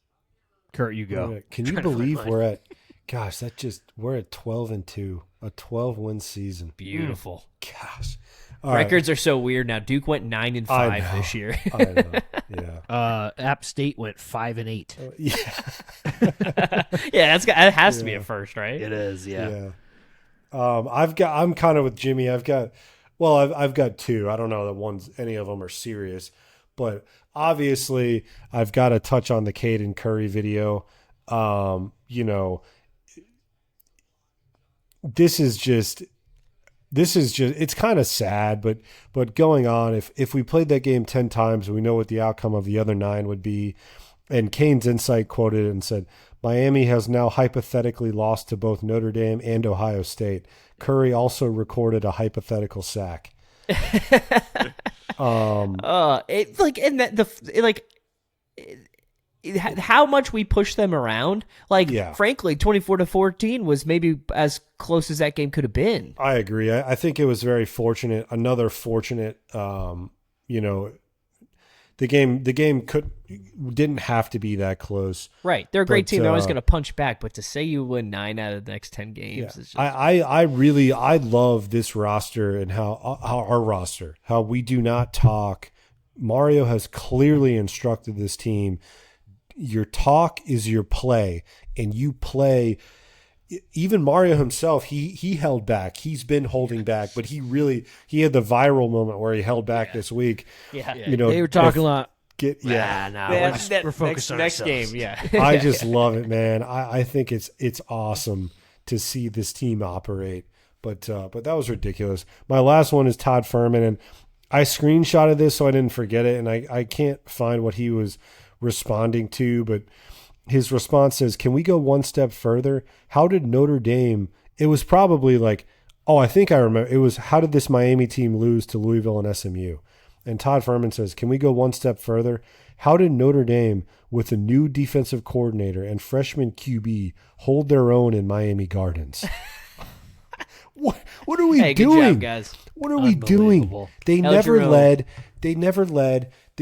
Kurt, you go. Can you believe we're at 12-2, a 12-win season. Beautiful. Gosh. Records are so weird now. Duke went 9-5 this year. I know. Yeah. App State went 5-8. Yeah, that has to be a first, right? It is, yeah. I'm kind of with Jimmy. I've got two. I don't know that any of them are serious, but obviously I've got to touch on the Caden Curry video. You know, this is just it's kind of sad, but going on, if we played that game 10 times, we know what the outcome of the other 9 would be. And Kane's Insight quoted it and said, Miami has now hypothetically lost to both Notre Dame and Ohio State. Curry also recorded a hypothetical sack. How much we push them around. Frankly, 24-14 was maybe as close as that game could have been. I agree. I think it was very fortunate. Another fortunate, the game didn't have to be that close. Right. They're a great team. They're always going to punch back. But to say you win 9 out of the next 10 games is just... I love this roster and how our roster, how we do not talk. Mario has clearly instructed this team. Your talk is your play, and you play. Even Mario himself, he held back. He's been holding back, but he had the viral moment where he held back this week. Yeah. They were talking a lot. We're focused on next ourselves. game. Yeah. I just love it, man. I think it's awesome to see this team operate. But that was ridiculous. My last one is Todd Furman, and I screenshotted this so I didn't forget it, and I can't find what he was responding to, but his response says, can we go one step further? How did Notre Dame, it was probably like, I think I remember, it was, how did this Miami team lose to Louisville and SMU? And Todd Furman says, can we go one step further? How did Notre Dame, with a new defensive coordinator and freshman QB, hold their own in Miami Gardens? What are we doing? Good job, guys. What are we doing? They never led. The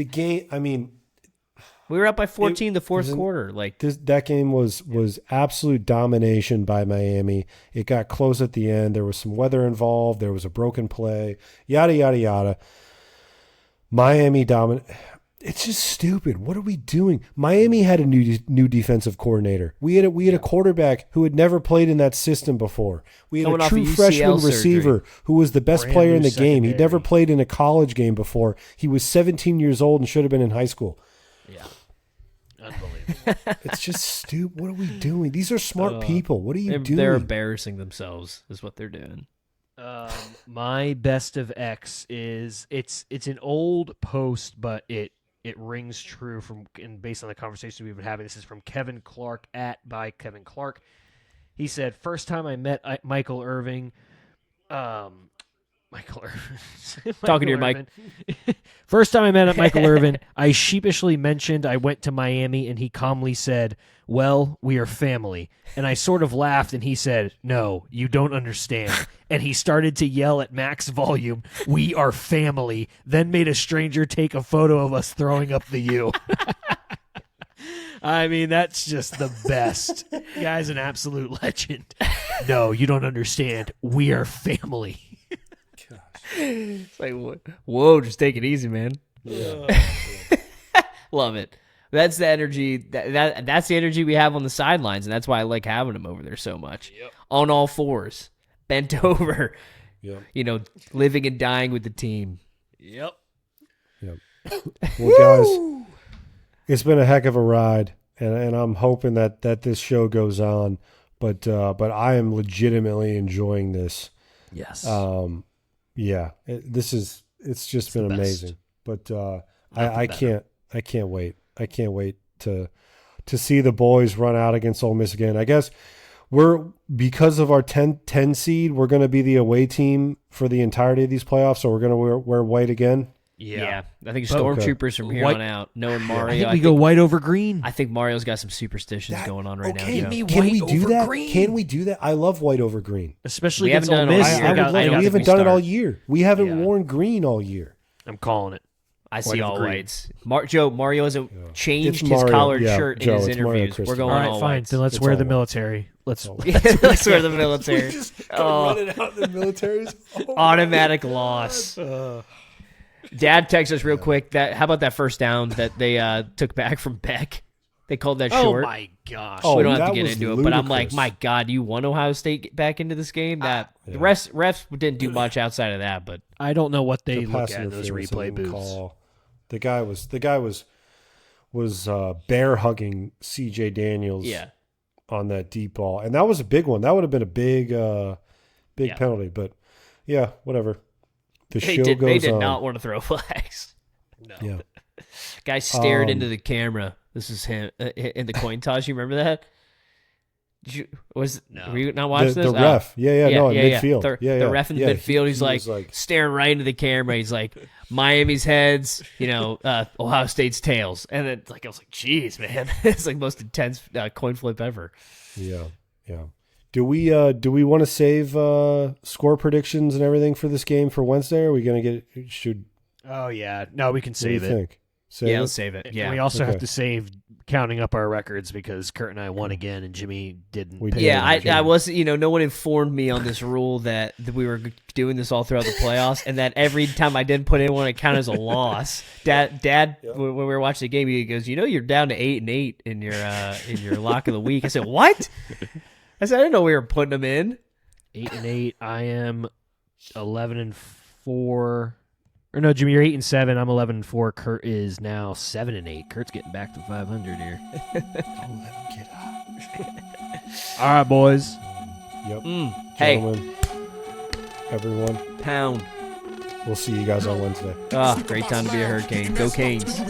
game, I mean, we were up by 14 the fourth quarter. That game was absolute domination by Miami. It got close at the end. There was some weather involved. There was a broken play. Yada yada yada. Miami dominant. It's just stupid. What are we doing? Miami had a new defensive coordinator. We had a quarterback who had never played in that system before. We had a true freshman receiver who was the best player in the game. He'd never played in a college game before. He was 17 years old and should have been in high school. Yeah. Unbelievable. It's just stupid. What are we doing? These are smart people. What are you doing? They're embarrassing themselves is what they're doing. My best of X is it's an old post, but it rings true based on the conversation we've been having. This is from Kevin Clark by Kevin Clark. He said, first time I met Michael Irvin. Talking to your mic. First time I met Michael Irvin, I sheepishly mentioned I went to Miami, and he calmly said, well, we are family. And I sort of laughed, and he said, no, you don't understand. And he started to yell at max volume, we are family, then made a stranger take a photo of us throwing up the U. I mean, that's just the best. The guy's an absolute legend. No, you don't understand. We are family. It's like, whoa, just take it easy, man. Yeah. Love it. That's the energy. That's the energy we have on the sidelines, and that's why I like having him over there so much. Yep. On all fours, bent over. Yep. Living and dying with the team. Yep. Well, guys, it's been a heck of a ride, and I'm hoping that this show goes on. But I am legitimately enjoying this. Yes. It's just been amazing. But I can't wait. I can't wait to see the boys run out against Ole Miss again. I guess because of our 10 seed, we're going to be the away team for the entirety of these playoffs, so we're going to wear white again. Yeah. I think stormtroopers from here on out, knowing Mario. I think we go white over green. I think Mario's got some superstitions going on right now. Can we do that? Green. Can we do that? I love white over green. Especially against Ole Miss. We haven't done it all year. We haven't worn green all year. I'm calling it. I see all whites. Mario hasn't changed his collared shirt in his interviews. We're going all fine. whites. Then let's wear the military. Let's wear the military. Just running out the militaries. Automatic loss. Dad texted us real quick. How about that first down that they took back from Beck? They called that short. Oh my gosh! We don't have to get into it, but I'm like, my God, you won Ohio State back into this game. The refs didn't do much outside of that, but I don't know what they look at in those replay booths. Call. The guy was bear hugging C.J. Daniels. Yeah, on that deep ball, and that was a big one. That would have been a big penalty. But yeah, whatever. The show goes on. They did not want to throw flags. No. Yeah. Guy stared into the camera. This is him in the coin toss. You remember that? Were you not watching this? The ref. Midfield. The ref in the midfield. He's like staring right into the camera. He's like, Miami's heads, Ohio State's tails. And then I was like, geez, man. It's like most intense coin flip ever. Yeah. Do we want to save score predictions and everything for this game for Wednesday? Or are we going to get Oh, yeah. No, we can save it. Think? Let's save it. Yeah. We also have to save counting up our records because Kurt and I won again and Jimmy didn't. I wasn't, no one informed me on this rule that we were doing this all throughout the playoffs and that every time I didn't put in one, it counted as a loss. Dad, when we were watching the game, he goes, you're down to 8-8 in your lock of the week. I said, what? I said, I didn't know we were putting them in. 8-8. I am 11-4. Or no, Jimmy, you're 8-7. I'm 11-4. Kurt is now 7-8. Kurt's getting back to 500 here. Don't let him get out. All right, boys. Yep. Hey, everyone. Pound. We'll see you guys on Wednesday. Great time to be a Hurricane. Go Canes.